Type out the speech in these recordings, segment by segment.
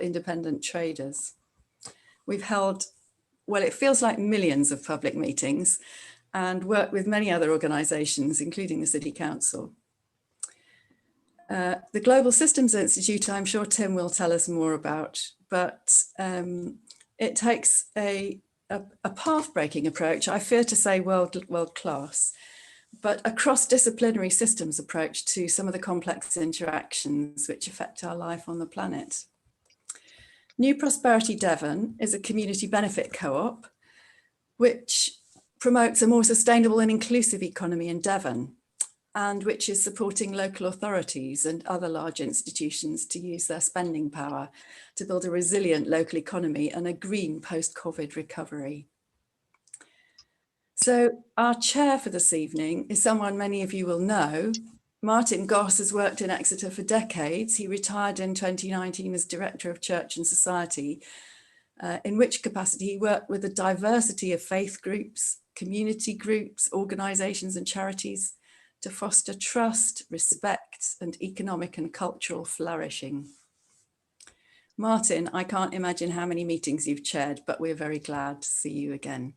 independent traders. We've held, well, it feels like millions of public meetings and worked with many other organisations, including the City Council. The Global Systems Institute, I'm sure Tim will tell us more about, but it takes a path-breaking approach, I fear to say world class, but a cross-disciplinary systems approach to some of the complex interactions which affect our life on the planet. New Prosperity Devon is a community benefit co-op which promotes a more sustainable and inclusive economy in Devon, and which is supporting local authorities and other large institutions to use their spending power to build a resilient local economy and a green post-COVID recovery. So our chair for this evening is someone many of you will know. Martin Goss has worked in Exeter for decades. He retired in 2019 as Director of Church and Society, in which capacity he worked with a diversity of faith groups, community groups, organisations and charities to foster trust, respect and economic and cultural flourishing. Martin, I can't imagine how many meetings you've chaired, but we're very glad to see you again.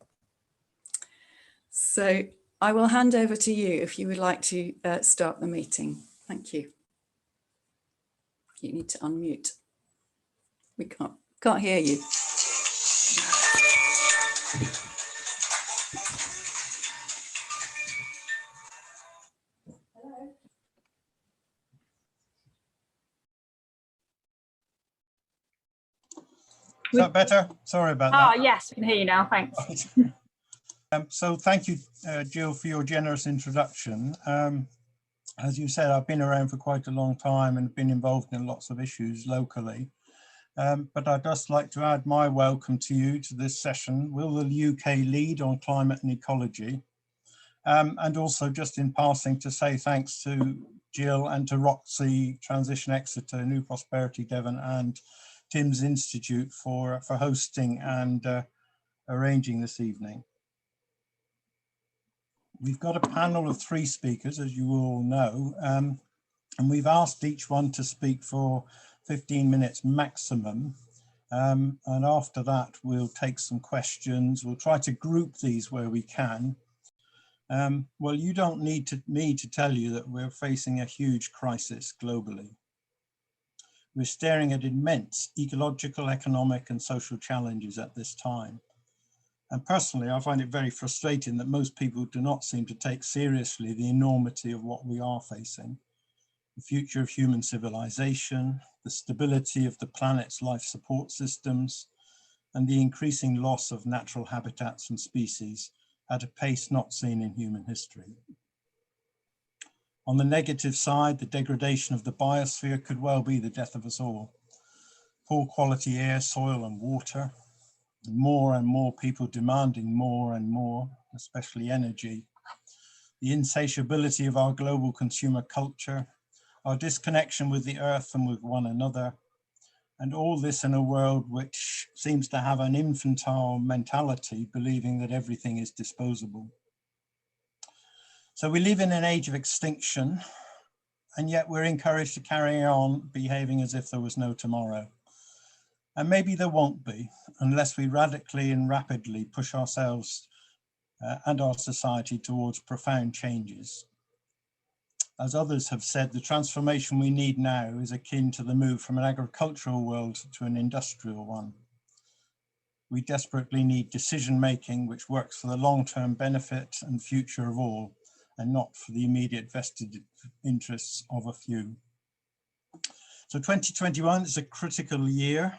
So I will hand over to you if you would like to start the meeting. Thank you. You need to unmute. We can't hear you. Hello. Is that better? Sorry about that. Oh, yes, we can hear you now. Thanks. So thank you, Jill, for your generous introduction. As you said, I've been around for quite a long time and been involved in lots of issues locally. But I'd just like to add my welcome to you to this session. Will the UK lead on climate and ecology? And also just in passing to say thanks to Jill and to Roxy, Transition Exeter, New Prosperity Devon and Tim's Institute for hosting and arranging this evening. We've got a panel of 3 speakers, as you all know, and we've asked each one to speak for 15 minutes maximum. And after that, we'll take some questions. We'll try to group these where we can. Well, you don't need me to tell you that we're facing a huge crisis globally. We're staring at immense ecological, economic and social challenges at this time. And personally, I find it very frustrating that most people do not seem to take seriously the enormity of what we are facing. The future of human civilization, the stability of the planet's life support systems, and the increasing loss of natural habitats and species at a pace not seen in human history. On the negative side, the degradation of the biosphere could well be the death of us all. Poor quality air, soil and water, more and more people demanding more and more, especially energy. The insatiability of our global consumer culture, our disconnection with the earth and with one another, and all this in a world which seems to have an infantile mentality, believing that everything is disposable. So we live in an age of extinction, and yet we're encouraged to carry on behaving as if there was no tomorrow. And maybe there won't be, unless we radically and rapidly push ourselves and our society towards profound changes. As others have said, the transformation we need now is akin to the move from an agricultural world to an industrial one. We desperately need decision-making which works for the long-term benefit and future of all, and not for the immediate vested interests of a few. So 2021 is a critical year.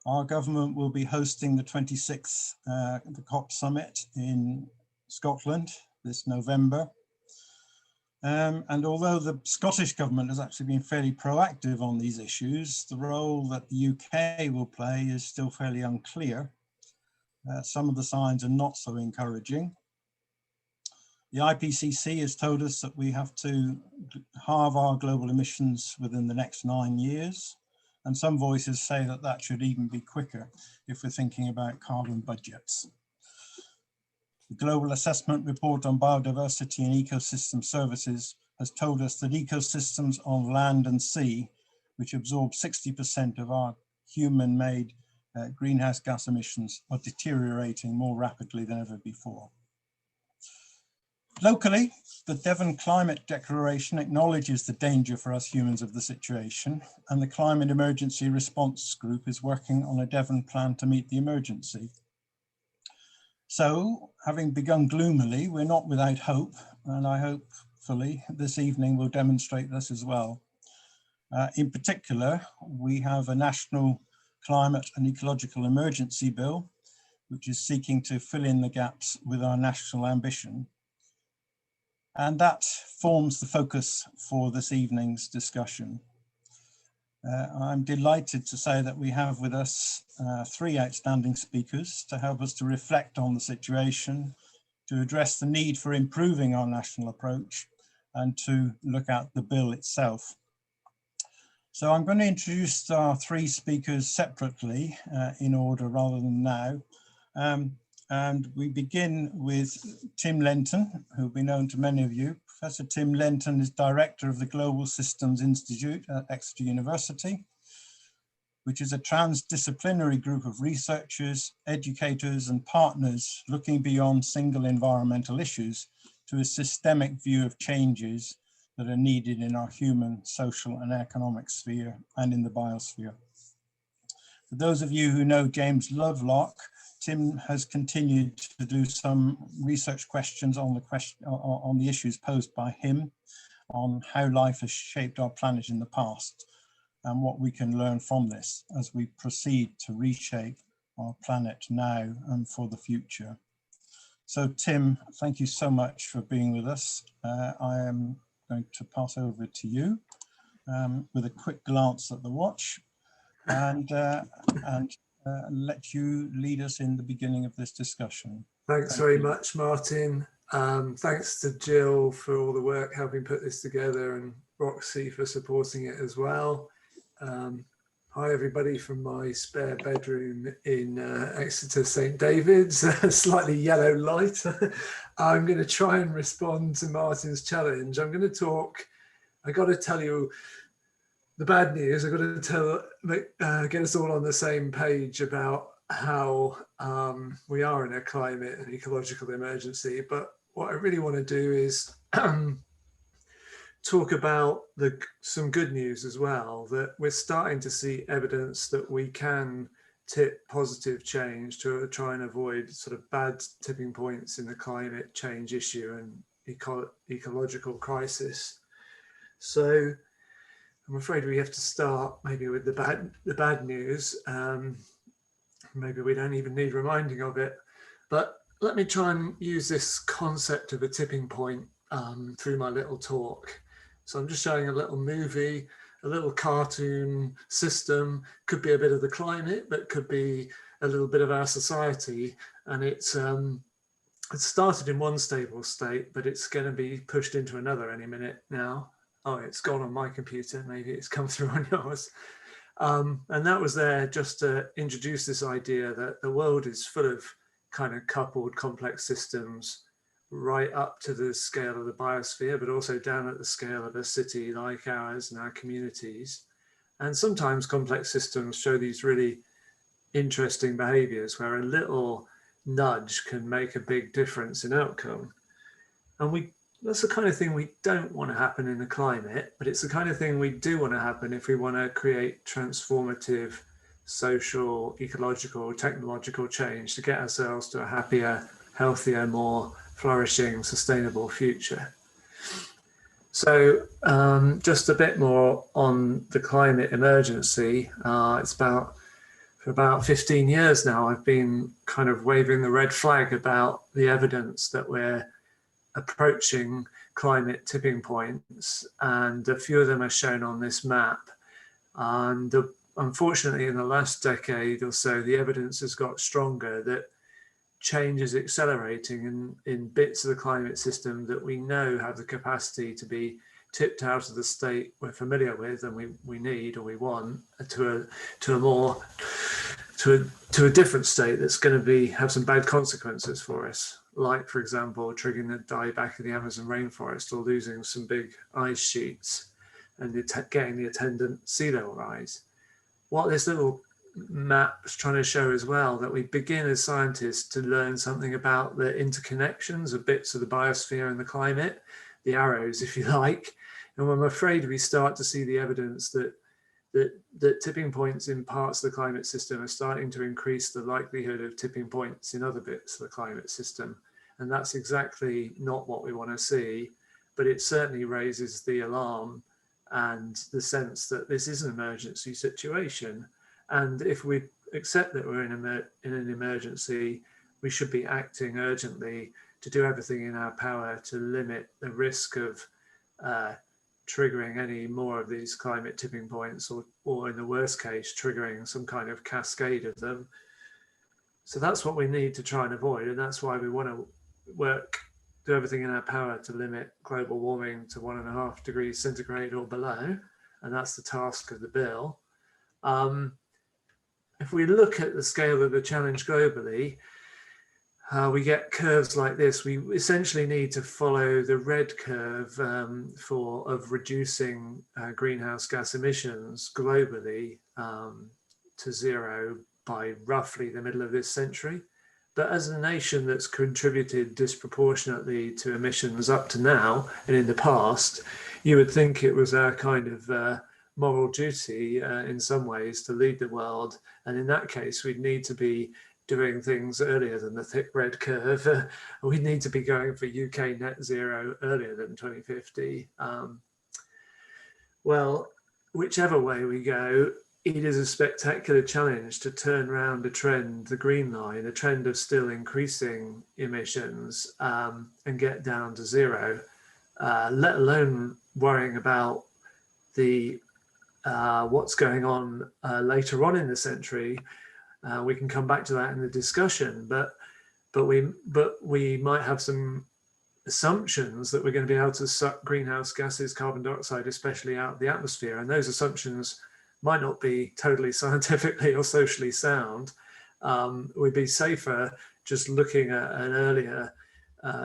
Our government will be hosting the 26th the COP summit in Scotland this November. And although the Scottish government has actually been fairly proactive on these issues, the role that the UK will play is still fairly unclear. Some of the signs are not so encouraging. The IPCC has told us that we have to halve our global emissions within the next 9 years. And some voices say that that should even be quicker if we're thinking about carbon budgets. The Global Assessment Report on Biodiversity and Ecosystem Services has told us that ecosystems on land and sea which absorb 60% of our human-made greenhouse gas emissions, are deteriorating more rapidly than ever before. Locally, the Devon Climate Declaration acknowledges the danger for us humans of the situation, and the Climate Emergency Response Group is working on a Devon plan to meet the emergency. So, having begun gloomily, we're not without hope, and I hopefully this evening will demonstrate this as well. In particular, we have a National Climate and Ecological Emergency Bill, which is seeking to fill in the gaps with our national ambition. And that forms the focus for this evening's discussion. I'm delighted to say that we have with us three outstanding speakers to help us to reflect on the situation, to address the need for improving our national approach, and to look at the bill itself. So I'm going to introduce our three speakers separately in order rather than now. And we begin with Tim Lenton, who will be known to many of you. Professor Tim Lenton is Director of the Global Systems Institute at Exeter University, which is a transdisciplinary group of researchers, educators and partners looking beyond single environmental issues to a systemic view of changes that are needed in our human, social and economic sphere and in the biosphere. For those of you who know James Lovelock, Tim has continued to do some research questions on the issues posed by him on how life has shaped our planet in the past and what we can learn from this as we proceed to reshape our planet now and for the future. So Tim, thank you so much for being with us. I am going to pass over to you with a quick glance at the watch and let you lead us in the beginning of this discussion. Thanks very much, Martin. Thanks to Jill for all the work helping put this together, and Roxy for supporting it as well. Hi everybody from my spare bedroom in Exeter St David's, slightly yellow light. I'm going to try and respond to Martin's challenge. I'm going to talk, I got to tell you the bad news. I've got to get us all on the same page about how we are in a climate and ecological emergency. But what I really want to do is talk about some good news as well, that we're starting to see evidence that we can tip positive change to try and avoid sort of bad tipping points in the climate change issue and ecological crisis. So I'm afraid we have to start maybe with the bad news. Maybe we don't even need reminding of it, but let me try and use this concept of a tipping point through my little talk. So I'm just showing a little movie, a little cartoon system, could be a bit of the climate, but could be a little bit of our society. And it started in one stable state, but it's going to be pushed into another any minute now. Oh, it's gone on my computer. Maybe it's come through on yours. And that was there just to introduce this idea that the world is full of kind of coupled complex systems right up to the scale of the biosphere, but also down at the scale of a city like ours and our communities. And sometimes complex systems show these really interesting behaviors where a little nudge can make a big difference in outcome. And that's the kind of thing we don't want to happen in the climate, but it's the kind of thing we do want to happen if we want to create transformative social, ecological, technological change to get ourselves to a happier, healthier, more flourishing, sustainable future. So just a bit more on the climate emergency. For about 15 years now, I've been kind of waving the red flag about the evidence that we're approaching climate tipping points, and a few of them are shown on this map. And unfortunately, in the last decade or so, the evidence has got stronger that change is accelerating in bits of the climate system that we know have the capacity to be tipped out of the state we're familiar with and we need or we want to a different state that's going to have some bad consequences for us, like, for example, triggering the dieback of the Amazon rainforest or losing some big ice sheets. and getting the attendant sea level rise. What this little map's trying to show as well, that we begin as scientists to learn something about the interconnections of bits of the biosphere and the climate, the arrows, if you like. And I'm afraid we start to see the evidence that tipping points in parts of the climate system are starting to increase the likelihood of tipping points in other bits of the climate system. And that's exactly not what we want to see, but it certainly raises the alarm and the sense that this is an emergency situation. And if we accept that we're in an emergency, we should be acting urgently to do everything in our power to limit the risk of triggering any more of these climate tipping points, or in the worst case, triggering some kind of cascade of them. So that's what we need to try and avoid. And that's why we want to do everything in our power to limit global warming to 1.5 degrees centigrade or below. And that's the task of the bill. If we look at the scale of the challenge globally, we get curves like this. We essentially need to follow the red curve of reducing greenhouse gas emissions globally to zero by roughly the middle of this century. But as a nation that's contributed disproportionately to emissions up to now and in the past, you would think it was our kind of moral duty in some ways to lead the world. And in that case, we'd need to be doing things earlier than the thick red curve. We need to be going for UK net zero earlier than 2050. Well, whichever way we go, it is a spectacular challenge to turn around a trend, the green line, a trend of still increasing emissions and get down to zero, let alone worrying about the what's going on later on in the century. We can come back to that in the discussion, but we might have some assumptions that we're going to be able to suck greenhouse gases, carbon dioxide, especially out of the atmosphere, and those assumptions might not be totally scientifically or socially sound. We'd be safer just looking at an earlier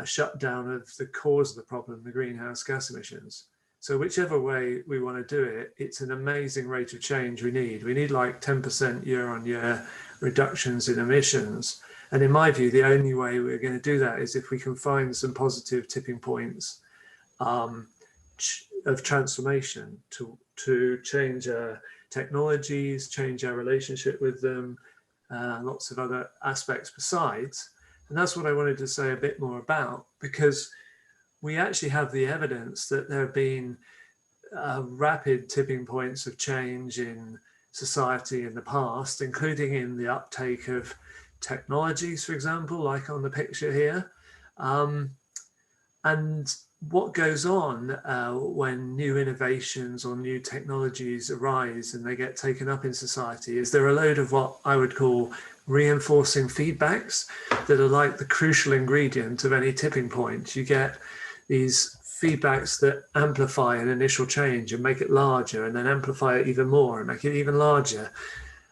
shutdown of the cause of the problem, the greenhouse gas emissions. So whichever way we want to do it, it's an amazing rate of change we need. We need like 10% year-on-year reductions in emissions. And in my view, the only way we're going to do that is if we can find some positive tipping points of transformation to change our technologies, change our relationship with them, lots of other aspects besides. And that's what I wanted to say a bit more about, because we actually have the evidence that there have been rapid tipping points of change in society in the past, including in the uptake of technologies, for example, like on the picture here. And what goes on when new innovations or new technologies arise and they get taken up in society is there are a load of what I would call reinforcing feedbacks that are like the crucial ingredient of any tipping point. You get these feedbacks that amplify an initial change and make it larger, and then amplify it even more and make it even larger.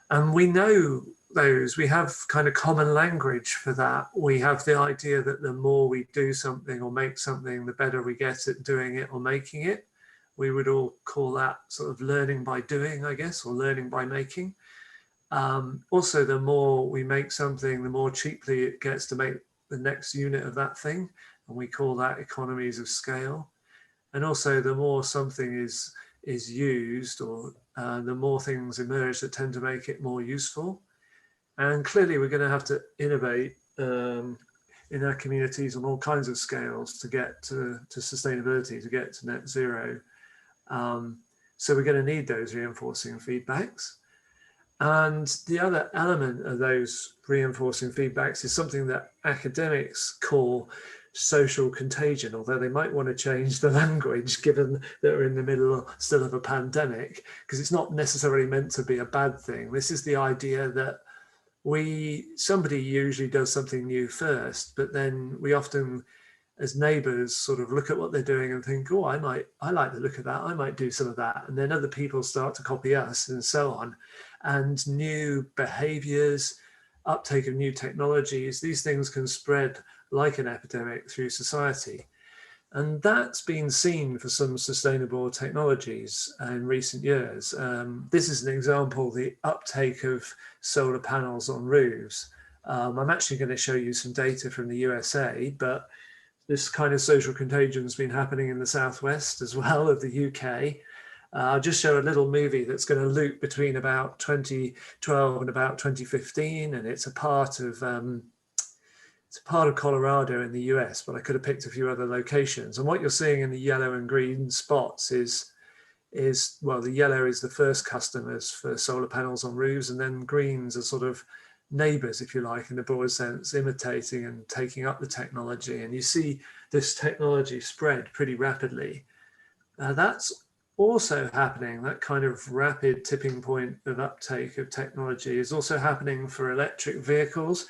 And we know those, we have kind of common language for that. We have the idea that the more we do something or make something, the better we get at doing it or making it. We would all call that sort of learning by doing, I guess, or learning by making. Also, the more we make something, the more cheaply it gets to make the next unit of that thing. And we call that economies of scale. And also, the more something is used, or the more things emerge that tend to make it more useful. And clearly, we're going to have to innovate in our communities on all kinds of scales to get to sustainability, to get to net zero. So we're going to need those reinforcing feedbacks. And the other element of those reinforcing feedbacks is something that academics call social contagion, although they might want to change the language given that we're in the middle still of a pandemic, because it's not necessarily meant to be a bad thing. This is the idea that somebody usually does something new first, but then we often, as neighbours, sort of look at what they're doing and think, oh, I like the look of that, I might do some of that. And then other people start to copy us and so on. And new behaviours, uptake of new technologies, these things can spread like an epidemic through society. And that's been seen for some sustainable technologies in recent years. This is an example, the uptake of solar panels on roofs. I'm actually going to show you some data from the USA, but this kind of social contagion has been happening in the southwest as well of the UK. I'll just show a little movie that's going to loop between about 2012 and about 2015, and it's a part of Colorado in the US, but I could have picked a few other locations. And what you're seeing in the yellow and green spots is well, the yellow is the first customers for solar panels on roofs, and then greens are sort of neighbors, if you like, in the broad sense, imitating and taking up the technology. And you see this technology spread pretty rapidly. That's also happening, that kind of rapid tipping point of uptake of technology is also happening for electric vehicles,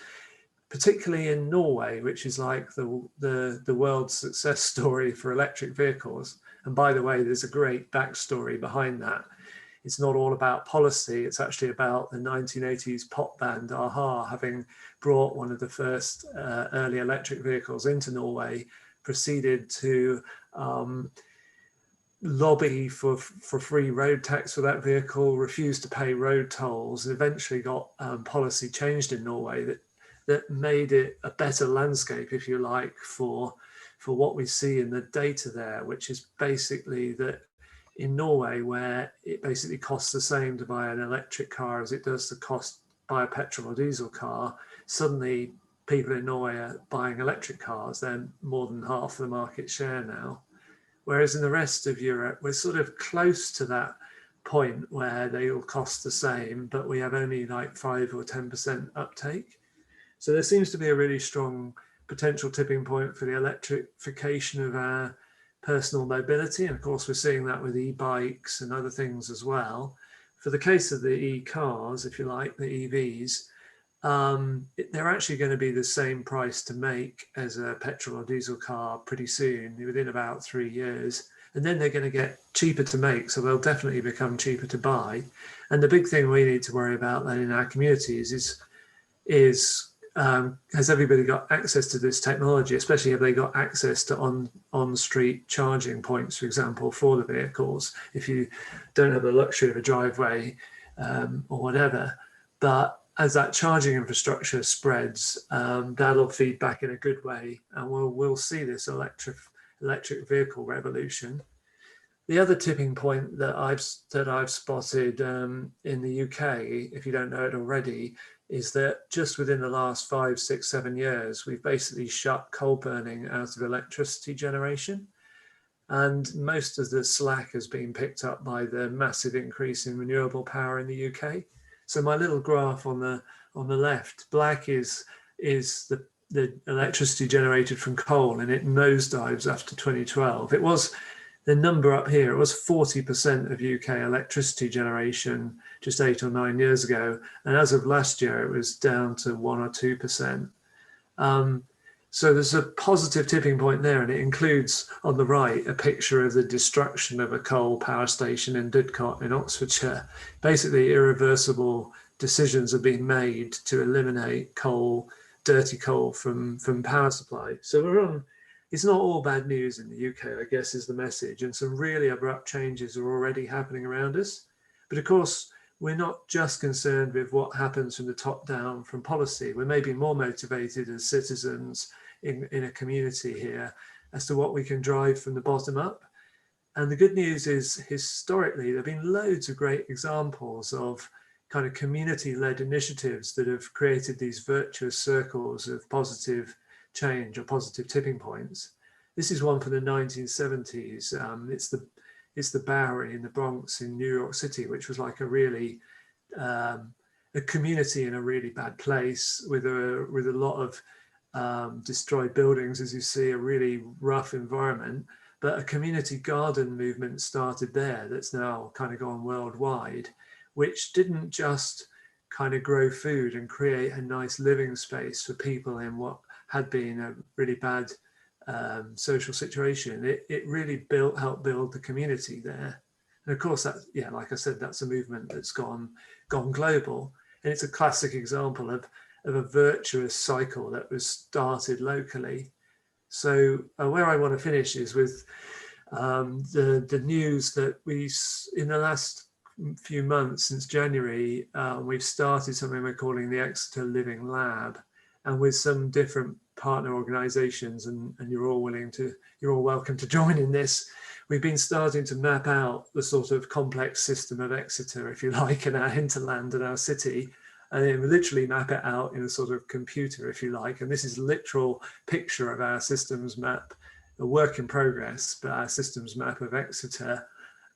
particularly in Norway, which is like the world's success story for electric vehicles. And by the way, there's a great backstory behind that. It's not all about policy. It's actually about the 1980s pop band a-ha having brought one of the first early electric vehicles into Norway, proceeded to lobby for free road tax for that vehicle, refused to pay road tolls, and eventually got policy changed in Norway that made it a better landscape, if you like, for what we see in the data there, which is basically that in Norway, where it basically costs the same to buy an electric car as it does to cost buy a petrol or diesel car, suddenly people in Norway are buying electric cars. They're more than half the market share now. Whereas in the rest of Europe, we're sort of close to that point where they all cost the same, but we have only like 5 or 10% uptake. So there seems to be a really strong potential tipping point for the electrification of our personal mobility. And of course, we're seeing that with e-bikes and other things as well. For the case of the e-cars, if you like, the EVs, they're actually going to be the same price to make as a petrol or diesel car pretty soon, within about 3 years. And then they're going to get cheaper to make, so they'll definitely become cheaper to buy. And the big thing we need to worry about then in our communities is has everybody got access to this technology, especially have they got access to on-street charging points, for example, for the vehicles, if you don't have the luxury of a driveway or whatever. But as that charging infrastructure spreads, that'll feed back in a good way, and we'll see this electric vehicle revolution. The other tipping point that I've spotted in the UK, if you don't know it already, is that just within the last 5, 6, 7 years, we've basically shut coal burning out of electricity generation. And most of the slack has been picked up by the massive increase in renewable power in the UK. So my little graph on the left, black is the electricity generated from coal, and it nosedives after 2012. It was the number up here, it was 40% of UK electricity generation just 8 or 9 years ago. And as of last year, it was down to 1 or 2%. So there's a positive tipping point there, and it includes on the right a picture of the destruction of a coal power station in Didcot in Oxfordshire. Basically, irreversible decisions have been made to eliminate coal, dirty coal from power supply. So we're on. It's not all bad news in the UK, I guess, is the message, and some really abrupt changes are already happening around us. But of course, we're not just concerned with what happens from the top down from policy. We're maybe more motivated as citizens in a community here as to what we can drive from the bottom up. And the good news is, historically, there have been loads of great examples of kind of community-led initiatives that have created these virtuous circles of positive change or positive tipping points. This is one from the 1970s. It's the Bowery in the Bronx in New York City, which was like a really a community in a really bad place with a lot of destroyed buildings, as you see, a really rough environment. But a community garden movement started there that's now kind of gone worldwide, which didn't just kind of grow food and create a nice living space for people in what had been a really bad social situation. It really helped build the community there. And of course, that, yeah, like I said, that's a movement that's gone global. And it's a classic example of a virtuous cycle that was started locally. So where I want to finish is with the news that in the last few months since January, we've started something we're calling the Exeter Living Lab, and with some different partner organisations, and you're all welcome to join in this. We've been starting to map out the sort of complex system of Exeter, if you like, and our hinterland and our city, and then we literally map it out in a sort of computer, if you like. And this is a literal picture of our systems map, a work in progress, but our systems map of Exeter.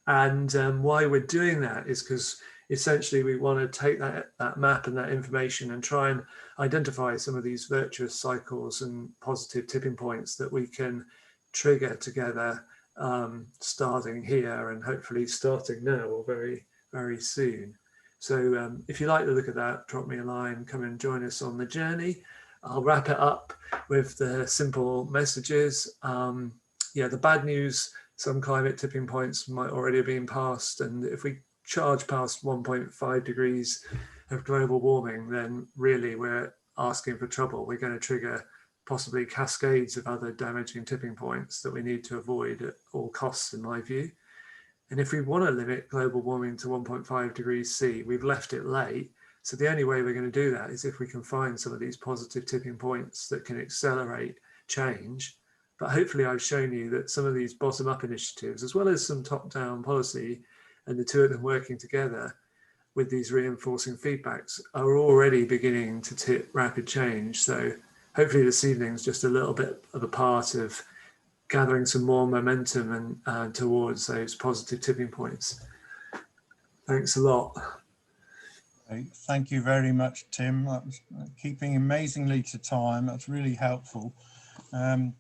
And why we're doing that is because essentially we want to take that map and that information and try and identify some of these virtuous cycles and positive tipping points that we can trigger together, starting here and hopefully starting now or very, very soon. So if you like to look at that, drop me a line, come and join us on the journey. I'll wrap it up with the simple messages. Yeah, the bad news, some climate tipping points might already have been passed. And if we charge past 1.5 degrees of global warming, then really we're asking for trouble. We're going to trigger possibly cascades of other damaging tipping points that we need to avoid at all costs, in my view. And if we want to limit global warming to 1.5 degrees C, we've left it late. So the only way we're going to do that is if we can find some of these positive tipping points that can accelerate change. But hopefully I've shown you that some of these bottom-up initiatives, as well as some top-down policy, and the two of them working together with these reinforcing feedbacks, are already beginning to tip rapid change. So hopefully this evening is just a little bit of a part of gathering some more momentum and towards those positive tipping points. Thanks a lot. Thank you very much, Tim. That was keeping amazingly to time. That's really helpful. And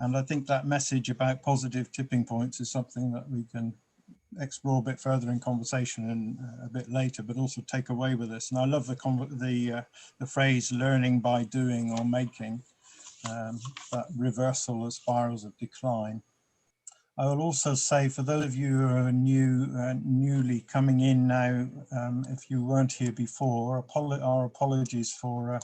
I think that message about positive tipping points is something that we can explore a bit further in conversation and a bit later, but also take away with us. And I love the phrase "learning by doing or making." That reversal of spirals of decline. I will also say, for those of you who are newly coming in now, if you weren't here before, our apologies for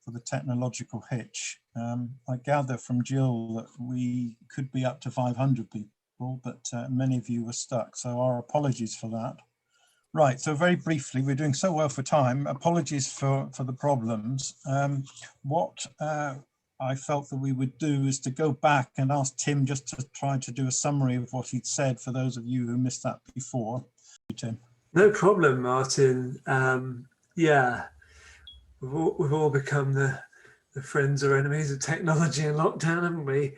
the technological hitch. I gather from Jill that we could be up to 500 people, but many of you were stuck, so our apologies for that. Right, so very briefly, we're doing so well for time. Apologies for the problems. What I felt that we would do is to go back and ask Tim just to try to do a summary of what he'd said for those of you who missed that before. Tim. No problem, Martin. Yeah, we've all become the friends or enemies of technology in lockdown, haven't we?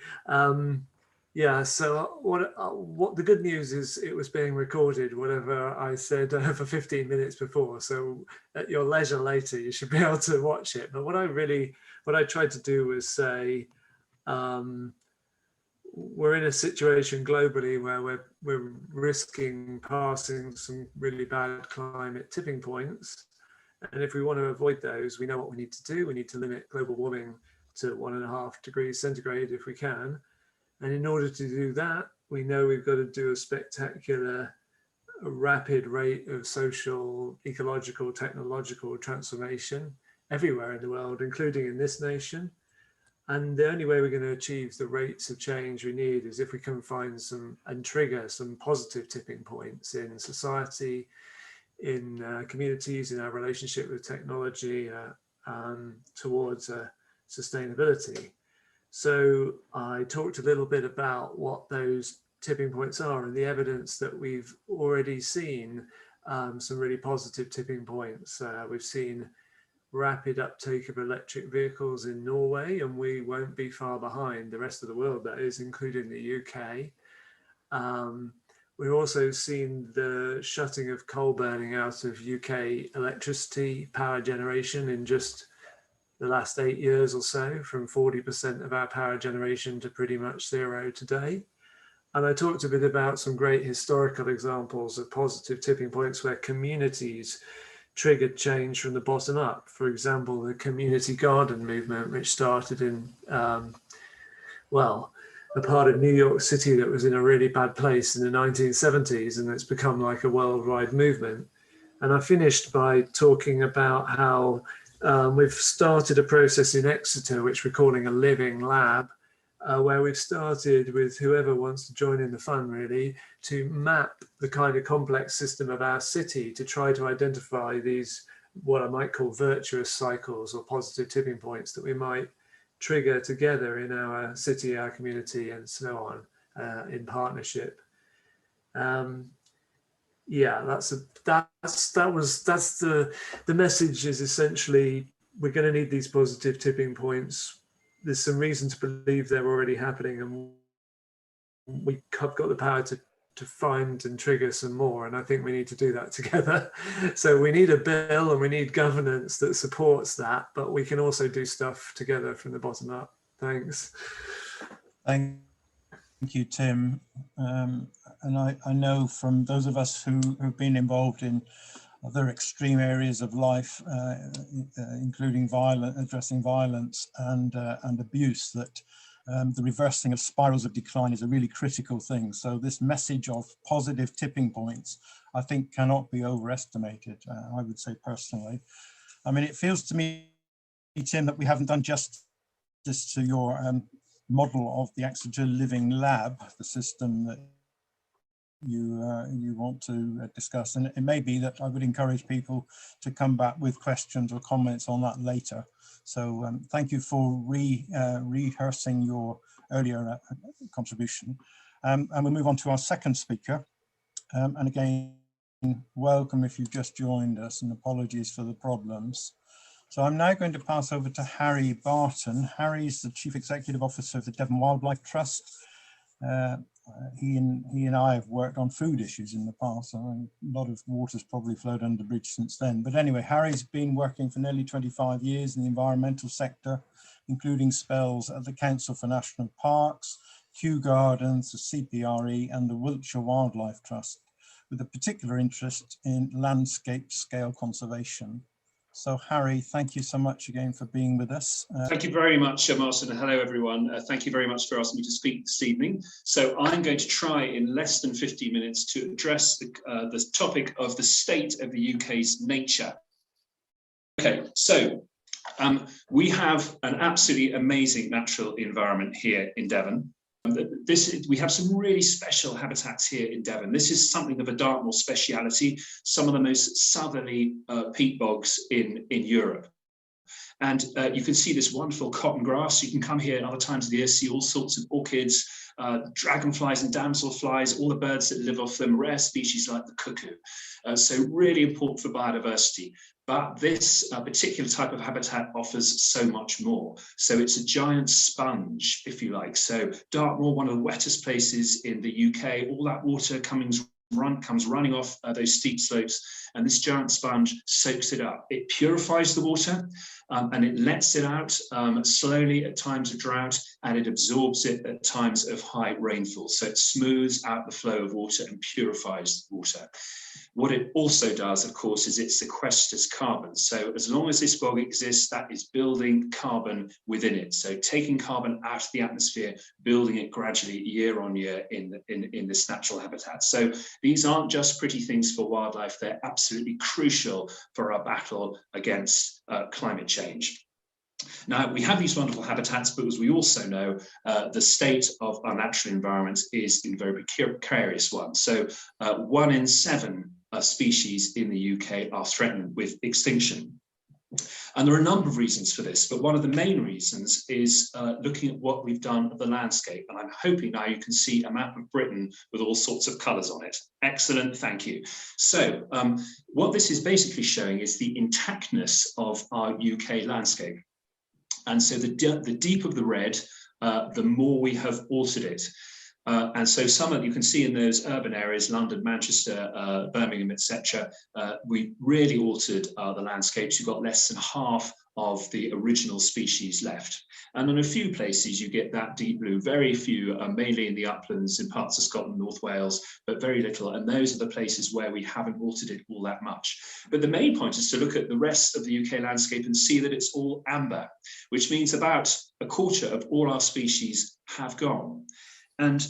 Yeah, so what the good news is, it was being recorded, whatever I said for 15 minutes before. So at your leisure later, you should be able to watch it. But what I tried to do was say, we're in a situation globally where we're risking passing some really bad climate tipping points. And if we want to avoid those, we know what we need to do. We need to limit global warming to 1.5 degrees centigrade if we can. And in order to do that, we know we've got to do a spectacular, rapid rate of social, ecological, technological transformation everywhere in the world, including in this nation. And the only way we're going to achieve the rates of change we need is if we can find some and trigger some positive tipping points in society, in communities, in our relationship with technology, towards sustainability. So I talked a little bit about what those tipping points are and the evidence that we've already seen some really positive tipping points. We've seen rapid uptake of electric vehicles in Norway, and we won't be far behind the rest of the world, that is, including the UK. We've also seen the shutting of coal burning out of UK electricity power generation in just the last 8 years or so, from 40% of our power generation to pretty much zero today. And I talked a bit about some great historical examples of positive tipping points where communities triggered change from the bottom up. For example, the community garden movement, which started in, well, a part of New York City that was in a really bad place in the 1970s, and it's become like a worldwide movement. And I finished by talking about how we've started a process in Exeter, which we're calling a living lab, where we've started with whoever wants to join in the fun, really, to map the kind of complex system of our city to try to identify these, what I might call virtuous cycles or positive tipping points that we might trigger together in our city, our community, and so on, in partnership. Yeah, that's the message. Is essentially we're going to need these positive tipping points. There's some reason to believe they're already happening, and we have got the power to find and trigger some more, and I think we need to do that together. So we need a bill and we need governance that supports that, but we can also do stuff together from the bottom up. Thanks. Thank you, Tim. And I know from those of us who've been involved in other extreme areas of life, including addressing violence and abuse, that the reversing of spirals of decline is a really critical thing. So this message of positive tipping points, I think, cannot be overestimated, I would say personally. I mean, it feels to me, Tim, that we haven't done justice to your model of the Exeter Living Lab, the system that you want to discuss. And it may be that I would encourage people to come back with questions or comments on that later. So thank you for rehearsing your earlier contribution. And we'll move on to our second speaker. And again, welcome if you've just joined us, and apologies for the problems. So I'm now going to pass over to Harry Barton. Harry's the Chief Executive Officer of the Devon Wildlife Trust. He and I have worked on food issues in the past, so a lot of water's probably flowed under the bridge since then. But anyway, Harry's been working for nearly 25 years in the environmental sector, including spells at the Council for National Parks, Kew Gardens, the CPRE and the Wiltshire Wildlife Trust, with a particular interest in landscape scale conservation. So Harry, thank you so much again for being with us. Thank you very much, Martin, and hello everyone. Thank you very much for asking me to speak this evening. So I'm going to try in less than 50 minutes to address the topic of the state of the UK's nature. Okay, so we have an absolutely amazing natural environment here in Devon. We have some really special habitats here in Devon. This is something of a Dartmoor speciality, some of the most southerly peat bogs in Europe. And you can see this wonderful cotton grass. You can come here at other times of the year, see all sorts of orchids, dragonflies and damselflies, all the birds that live off them, rare species like the cuckoo. So really important for biodiversity. But this particular type of habitat offers so much more. So it's a giant sponge, if you like. So Dartmoor, one of the wettest places in the UK, all that water comes running off those steep slopes, and this giant sponge soaks it up. It purifies the water and it lets it out slowly at times of drought, and it absorbs it at times of high rainfall. So it smooths out the flow of water and purifies the water. What it also does, of course, is it sequesters carbon. So as long as this bog exists, that is building carbon within it. So taking carbon out of the atmosphere, building it gradually year on year in this natural habitat. So these aren't just pretty things for wildlife, they're absolutely crucial for our battle against climate change. Now, we have these wonderful habitats, but as we also know, the state of our natural environments is in a very precarious one. So 1 in 7 species in the UK are threatened with extinction. And there are a number of reasons for this, but one of the main reasons is looking at what we've done of the landscape. And I'm hoping now you can see a map of Britain with all sorts of colours on it. Excellent, thank you. So what this is basically showing is the intactness of our UK landscape. And so the deeper the red, the more we have altered it. And so some of you can see in those urban areas, London, Manchester, Birmingham, etc., we really altered the landscapes. You've got less than half of the original species left. And in a few places you get that deep blue, very few, mainly in the uplands in parts of Scotland, North Wales, but very little. And those are the places where we haven't altered it all that much. But the main point is to look at the rest of the UK landscape and see that it's all amber, which means about a quarter of all our species have gone. And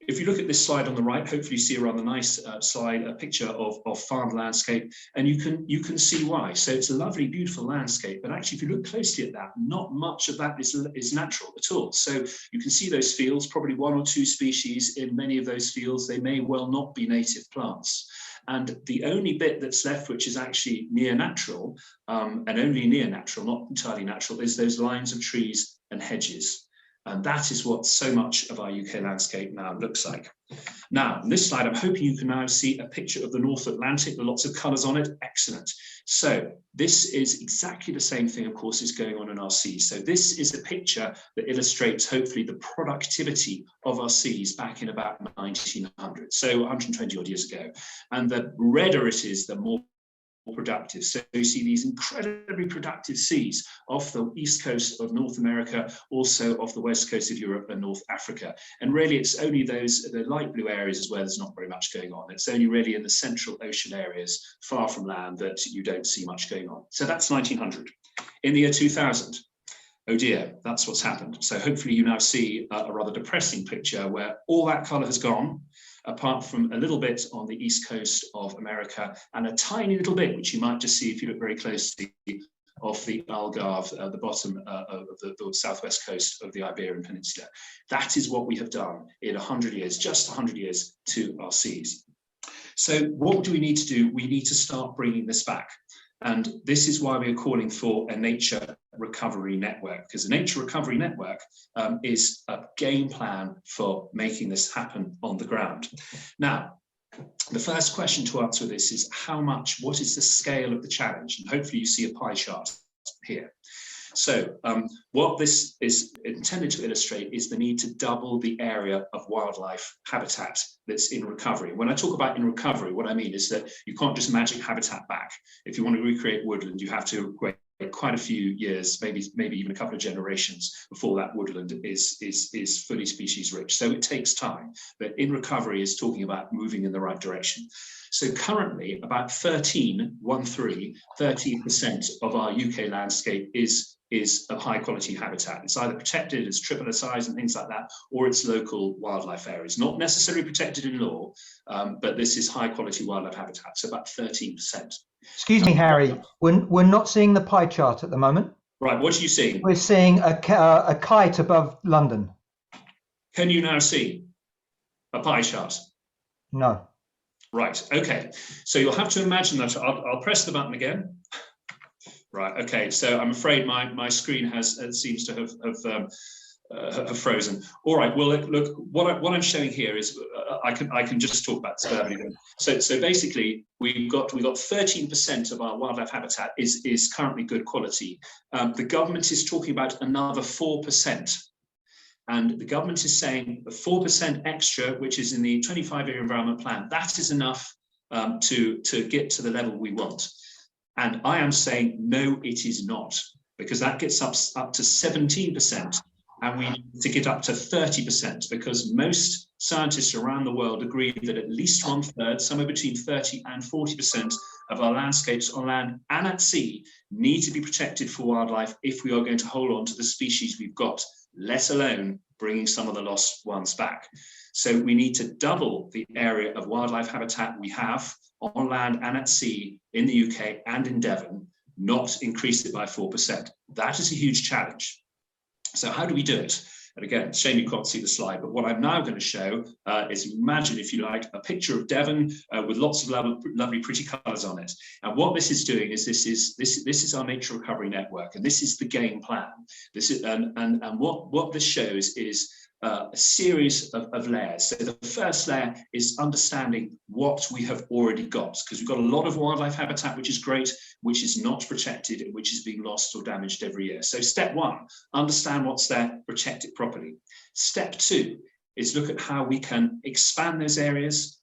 If you look at this slide on the right, hopefully you see a rather nice slide, a picture of farmed landscape, and you can see why. So it's a lovely, beautiful landscape, but actually if you look closely at that, not much of that is natural at all. So you can see those fields, probably 1 or 2 species in many of those fields. They may well not be native plants. And the only bit that's left, which is actually near natural, and only near natural, not entirely natural, is those lines of trees and hedges. And that is what so much of our UK landscape now looks like. Now, on this slide, I'm hoping you can now see a picture of the North Atlantic with lots of colours on it. Excellent. So this is exactly the same thing, of course, is going on in our seas. So this is a picture that illustrates, hopefully, the productivity of our seas back in about 1900, so 120 odd years ago. And the redder it is, the more productive. So you see these incredibly productive seas off the east coast of North America, also off the west coast of Europe and North Africa. And really it's only the light blue areas is where there's not very much going on. It's only really in the central ocean areas far from land that you don't see much going on. So that's 1900. In the year 2000, oh dear, that's what's happened. So hopefully you now see a rather depressing picture where all that colour has gone, apart from a little bit on the east coast of America and a tiny little bit, which you might just see if you look very closely, of the Algarve, the bottom of the southwest coast of the Iberian Peninsula. That is what we have done in 100 years, just 100 years, to our seas. So what do we need to do? We need to start bringing this back. And this is why we are calling for a nature recovery network, because the nature recovery network is a game plan for making this happen on the ground. Now, the first question to answer this is what is the scale of the challenge? And hopefully you see a pie chart here. So what this is intended to illustrate is the need to double the area of wildlife habitat that's in recovery. When I talk about in recovery, what I mean is that you can't just magic habitat back. If you want to recreate woodland, you have to wait quite a few years, maybe even a couple of generations before that woodland is fully species rich. So it takes time, but in recovery is talking about moving in the right direction. So currently about 13% of our UK landscape is of high quality habitat. It's either protected, it's triple SIs and things like that, or it's local wildlife areas, not necessarily protected in law, but this is high quality wildlife habitat, so about 13%. Excuse me, Harry, we're not seeing the pie chart at the moment. Right, what are you seeing? We're seeing a kite above London. Can you now see a pie chart? No. Right, okay. So you'll have to imagine that, I'll press the button again. Right, okay, so I'm afraid my screen seems to have frozen. All right, well, look, what I'm showing here is, I can just talk about this verbally. So basically, we've got 13% of our wildlife habitat is currently good quality. The government is talking about another 4%. And the government is saying the 4% extra, which is in the 25-year environment plan, that is enough to get to the level we want. And I am saying, no, it is not, because that gets up to 17%. And we need to get up to 30%, because most scientists around the world agree that at least 1/3, somewhere between 30 and 40% of our landscapes on land and at sea need to be protected for wildlife if we are going to hold on to the species we've got, let alone bringing some of the lost ones back. So we need to double the area of wildlife habitat we have on land and at sea in the UK and in Devon, not increase it by 4%. That is a huge challenge. So how do we do it? And again, shame you can't see the slide, but what I'm now going to show is, imagine, if you like, a picture of Devon with lots of lovely, pretty colours on it. And what this is doing is this is our nature recovery network, and this is the game plan. This is and what this shows is a series of layers. So the first layer is understanding what we have already got, because we've got a lot of wildlife habitat, which is great, which is not protected and which is being lost or damaged every year. So step one, understand what's there, protect it properly. Step two is look at how we can expand those areas,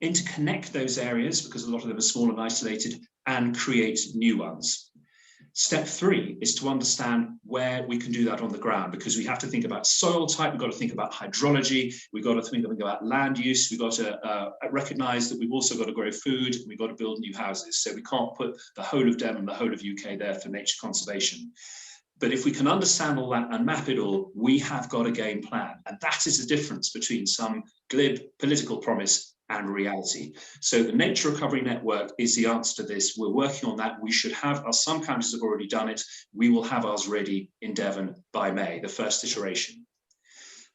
interconnect those areas, because a lot of them are small and isolated, and create new ones. Step three is to understand where we can do that on the ground, because we have to think about soil type, we've got to think about hydrology, we've got to think about land use, we've got to recognise that we've also got to grow food, and we've got to build new houses. So we can't put the whole of Devon, the whole of UK there for nature conservation. But if we can understand all that and map it all, we have got a game plan. And that is the difference between some glib political promise and reality. So the Nature Recovery Network is the answer to this. We're working on that. We should have, as some counties have already done it, we will have ours ready in Devon by May, the first iteration.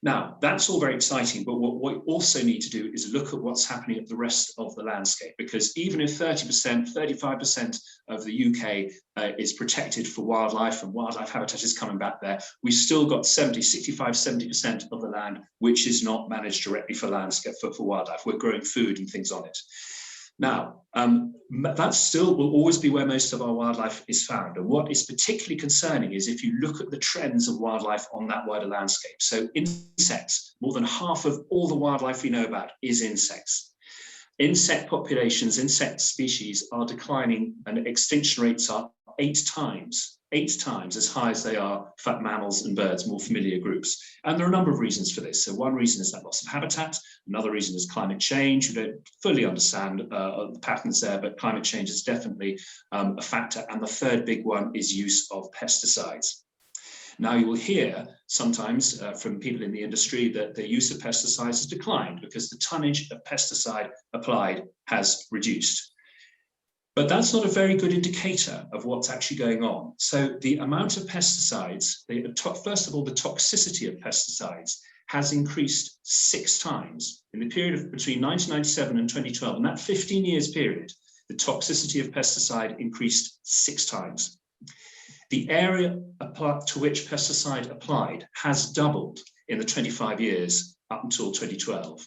Now, that's all very exciting, but what we also need to do is look at what's happening at the rest of the landscape, because even if 30%, 35% of the UK is protected for wildlife and wildlife habitat is coming back there, we've still got 70% of the land which is not managed directly for landscape, for wildlife. We're growing food and things on it. Now, that still will always be where most of our wildlife is found. And what is particularly concerning is if you look at the trends of wildlife on that wider landscape. So insects, more than half of all the wildlife we know about is insects. Insect populations, insect species are declining and extinction rates are 8 times as high as they are for mammals and birds, more familiar groups. And there are a number of reasons for this. So one reason is that loss of habitat. Another reason is climate change. We don't fully understand the patterns there, but climate change is definitely a factor. And the third big one is use of pesticides. Now you will hear sometimes from people in the industry that the use of pesticides has declined because the tonnage of pesticide applied has reduced. But that's not a very good indicator of what's actually going on. So the amount of pesticides, first of all, the toxicity of pesticides has increased 6 times in the period of between 1997 and 2012. In that 15 years period, the toxicity of pesticide increased 6 times. The area to which pesticide applied has doubled in the 25 years up until 2012.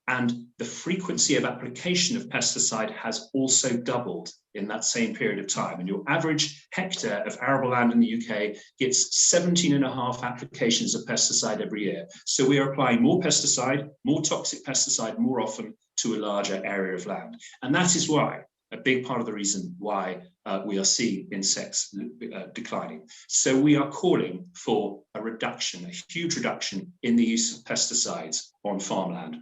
And the frequency of application of pesticide has also doubled in that same period of time. And your average hectare of arable land in the UK gets 17.5 applications of pesticide every year. So we are applying more pesticide, more toxic pesticide more often to a larger area of land. And that is why, a big part of the reason why we are seeing insects declining. So we are calling for a reduction, a huge reduction in the use of pesticides on farmland.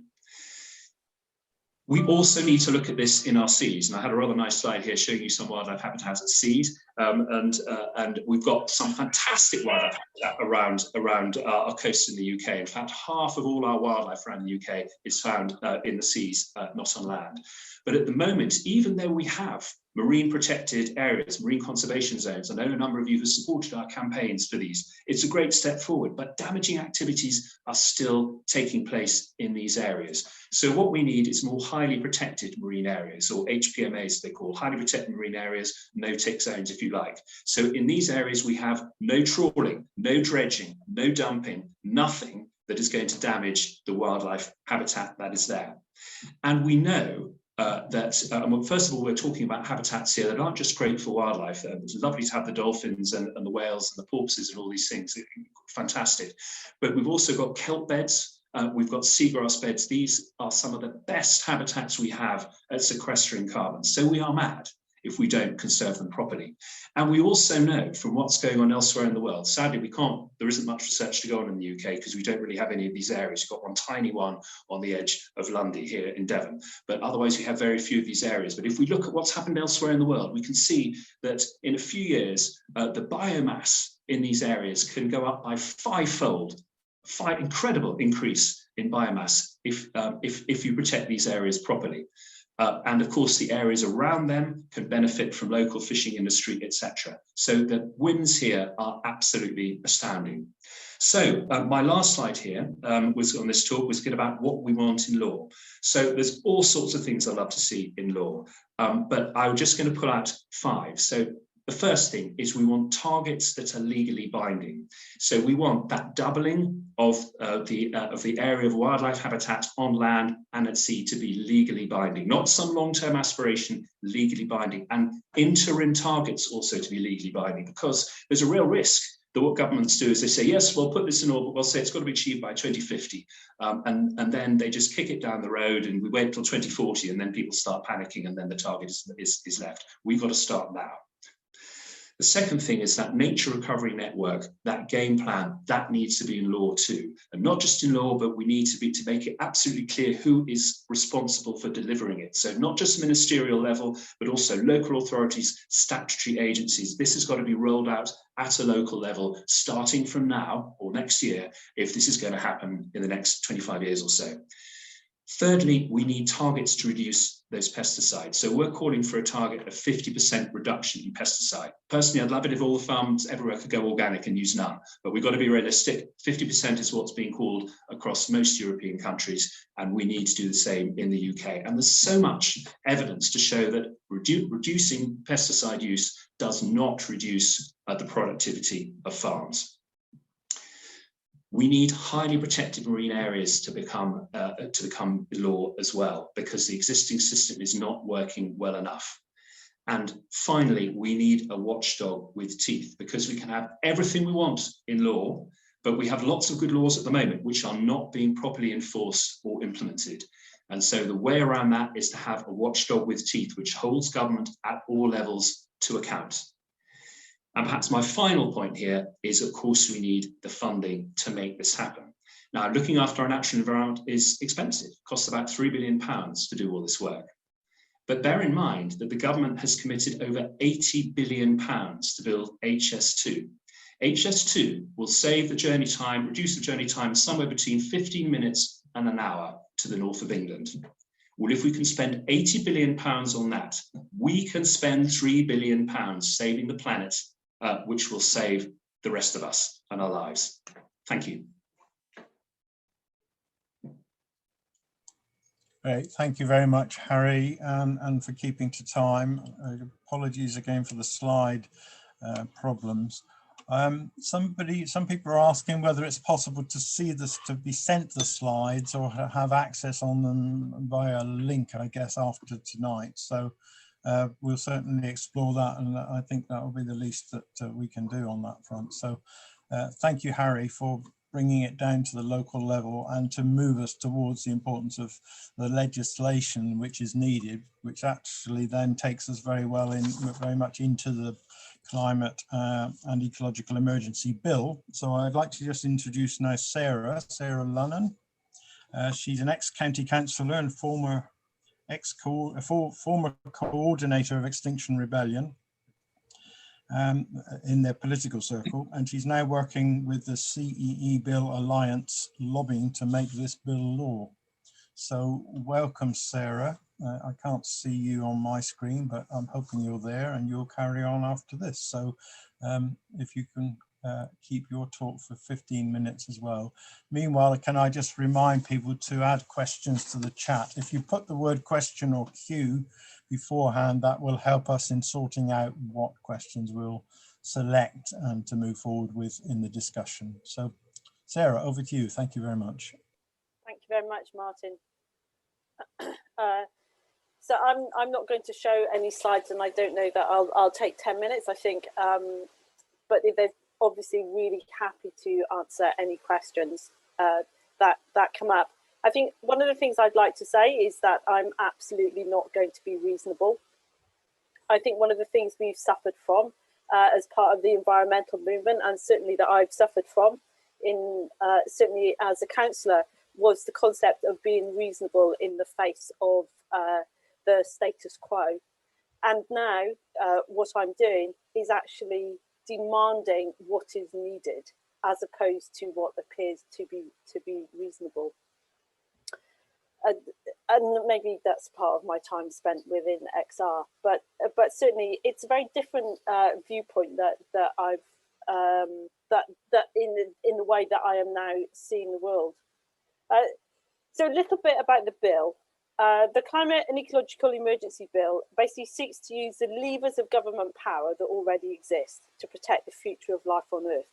We also need to look at this in our seas, and I had a rather nice slide here showing you some wildlife habitats at seas, and we've got some fantastic wildlife habitat around our coasts in the UK. In fact, half of all our wildlife around the UK is found in the seas, not on land. But at the moment, even though we have marine protected areas, marine conservation zones, I know a number of you have supported our campaigns for these, it's a great step forward, but damaging activities are still taking place in these areas. So what we need is more highly protected marine areas, or HPMAs they call, highly protected marine areas, no-tick zones if you like. So in these areas we have no trawling, no dredging, no dumping, nothing that is going to damage the wildlife habitat that is there. And we know first of all, we're talking about habitats here that aren't just great for wildlife. It's lovely to have the dolphins and the whales and the porpoises and all these things, fantastic. But we've also got kelp beds, we've got seagrass beds. These are some of the best habitats we have at sequestering carbon. So we are mad if we don't conserve them properly. And we also know from what's going on elsewhere in the world, sadly there isn't much research to go on in the UK because we don't really have any of these areas. You've got one tiny one on the edge of Lundy here in Devon, but otherwise we have very few of these areas. But if we look at what's happened elsewhere in the world, we can see that in a few years, the biomass in these areas can go up by 5-fold, incredible increase in biomass if you protect these areas properly. And of course, the areas around them can benefit from local fishing industry, etc. So the wins here are absolutely astounding. So my last slide here was on this talk was about what we want in law. So there's all sorts of things I'd love to see in law, but I'm just going to pull out 5. So the first thing is we want targets that are legally binding. So we want that doubling of the area of wildlife habitat on land and at sea to be legally binding, not some long-term aspiration, legally binding, and interim targets also to be legally binding, because there's a real risk that what governments do is they say, yes, we'll put this in orbit, we'll say it's got to be achieved by 2050. And then they just kick it down the road and we wait till 2040 and then people start panicking and then the target is left. We've got to start now. The second thing is that nature recovery network, that game plan, that needs to be in law too. And not just in law, but we need to make it absolutely clear who is responsible for delivering it. So not just ministerial level, but also local authorities, statutory agencies. This has got to be rolled out at a local level, starting from now or next year, if this is going to happen in the next 25 years or so. Thirdly, we need targets to reduce those pesticides. So we're calling for a target of 50% reduction in pesticide. Personally, I'd love it if all the farms everywhere could go organic and use none, but we've got to be realistic. 50% is what's being called across most European countries, and we need to do the same in the UK. And there's so much evidence to show that reducing pesticide use does not reduce the productivity of farms. We need highly protected marine areas to become law as well, because the existing system is not working well enough. And finally, we need a watchdog with teeth, because we can have everything we want in law, but we have lots of good laws at the moment which are not being properly enforced or implemented. And so the way around that is to have a watchdog with teeth, which holds government at all levels to account. And perhaps my final point here is, of course, we need the funding to make this happen. Now, looking after our natural environment is expensive. It costs about £3 billion to do all this work. But bear in mind that the government has committed over £80 billion to build HS2. HS2 will save the journey time, reduce the journey time somewhere between 15 minutes and an hour to the north of England. Well, if we can spend £80 billion on that, we can spend £3 billion saving the planet, which will save the rest of us and our lives. Thank you. Great, thank you very much, Harry, and for keeping to time. Apologies again for the slide problems. Some people are asking whether it's possible to see this, to be sent the slides or have access on them via a link, I guess, after tonight. So we'll certainly explore that, and I think that will be the least that we can do on that front. So thank you, Harry, for bringing it down to the local level and to move us towards the importance of the legislation which is needed, which actually then takes us very much into the Climate and Ecological Emergency Bill. So I'd like to just introduce now Sarah Lunnon. She's an ex-county councillor and former coordinator of Extinction Rebellion in their political circle, and she's now working with the CEE Bill Alliance lobbying to make this bill law. So welcome, Sarah. I can't see you on my screen, but I'm hoping you're there and you'll carry on after this. So if you can keep your talk for 15 minutes as well. Meanwhile, can I just remind people to add questions to the chat? If you put the word question or Q beforehand, that will help us in sorting out what questions we'll select and to move forward with in the discussion. So Sarah, over to you. Thank you very much. Thank you very much, Martin. So I'm not going to show any slides, and I don't know that I'll take 10 minutes, I think, but they're obviously really happy to answer any questions that come up. I think one of the things I'd like to say is that I'm absolutely not going to be reasonable. I think one of the things we've suffered from as part of the environmental movement, and certainly that I've suffered from certainly as a councillor, was the concept of being reasonable in the face of the status quo. And now what I'm doing is actually demanding what is needed as opposed to what appears to be reasonable. And maybe that's part of my time spent within XR, but certainly it's a very different viewpoint that I've that in the way that I am now seeing the world. So a little bit about the bill. The Climate and Ecological Emergency Bill basically seeks to use the levers of government power that already exist to protect the future of life on Earth.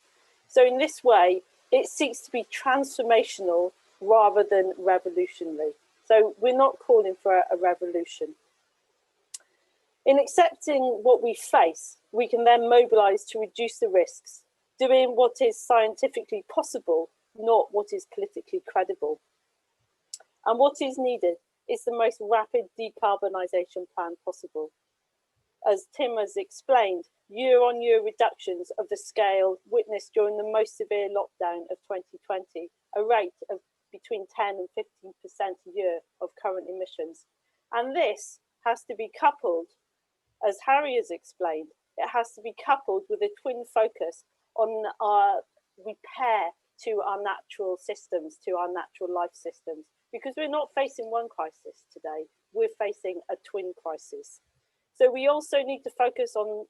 So in this way, it seeks to be transformational rather than revolutionary. So we're not calling for a revolution. In accepting what we face, we can then mobilise to reduce the risks, doing what is scientifically possible, not what is politically credible. And what is needed is the most rapid decarbonisation plan possible. As Tim has explained, year-on-year reductions of the scale witnessed during the most severe lockdown of 2020, a rate of between 10 and 15% a year of current emissions. And this has to be coupled, as Harry has explained, it has to be coupled with a twin focus on our repair to our natural systems, to our natural life systems, because we're not facing one crisis today, we're facing a twin crisis. So we also need to focus on,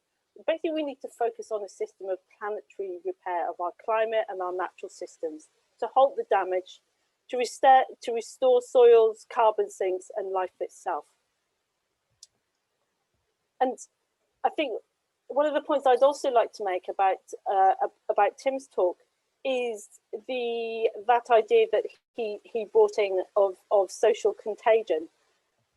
basically we need to focus on a system of planetary repair of our climate and our natural systems to halt the damage, to restore soils, carbon sinks and life itself. And I think one of the points I'd also like to make about Tim's talk is that idea that he brought in of social contagion,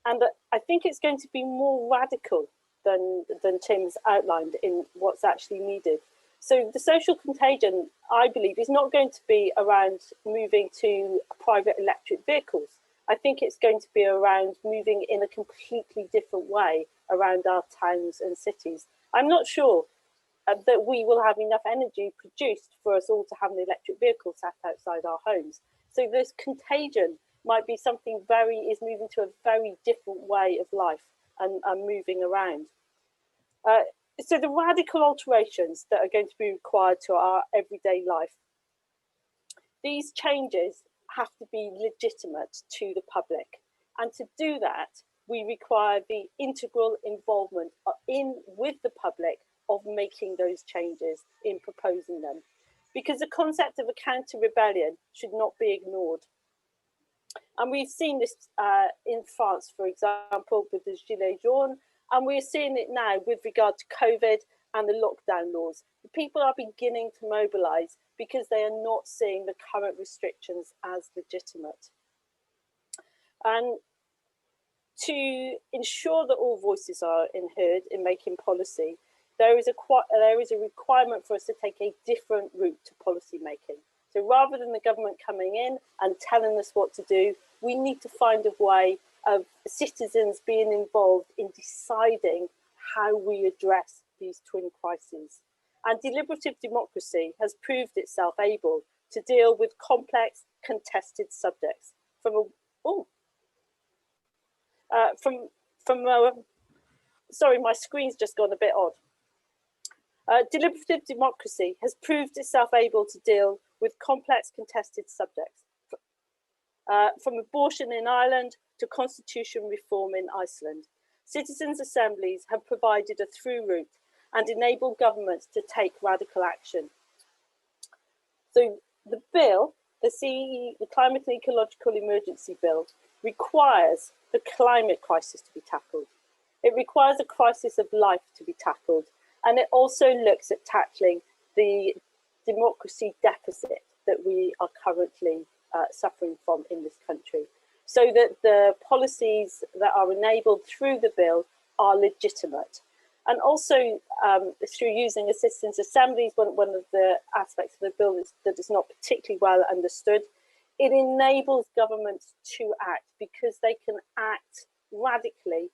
and that I think it's going to be more radical than Tim's outlined in what's actually needed. So the social contagion, I believe, is not going to be around moving to private electric vehicles. I think it's going to be around moving in a completely different way around our towns and cities. I'm not sure that we will have enough energy produced for us all to have an electric vehicle sat outside our homes. So this contagion might be something is moving to a very different way of life and moving around. So the radical alterations that are going to be required to our everyday life, these changes have to be legitimate to the public. And to do that, we require the integral involvement with the public of making those changes, in proposing them. Because the concept of a counter-rebellion should not be ignored. And we've seen this in France, for example, with the Gilets jaunes, and we're seeing it now with regard to COVID and the lockdown laws. The people are beginning to mobilise because they are not seeing the current restrictions as legitimate. And to ensure that all voices are heard in making policy, there is a requirement for us to take a different route to policy making. So rather than the government coming in and telling us what to do, we need to find a way of citizens being involved in deciding how we address these twin crises. And deliberative democracy has proved itself able to deal with complex, contested subjects sorry, my screen's just gone a bit odd. Deliberative democracy has proved itself able to deal with complex, contested subjects, from abortion in Ireland to constitution reform in Iceland. Citizens' assemblies have provided a through route and enabled governments to take radical action. So the bill, the CEE, the Climate and Ecological Emergency Bill, requires the climate crisis to be tackled. It requires a crisis of life to be tackled. And it also looks at tackling the democracy deficit that we are currently suffering from in this country, so that the policies that are enabled through the bill are legitimate. And also through using citizens' assemblies, one of the aspects of the bill that is not particularly well understood, it enables governments to act because they can act radically,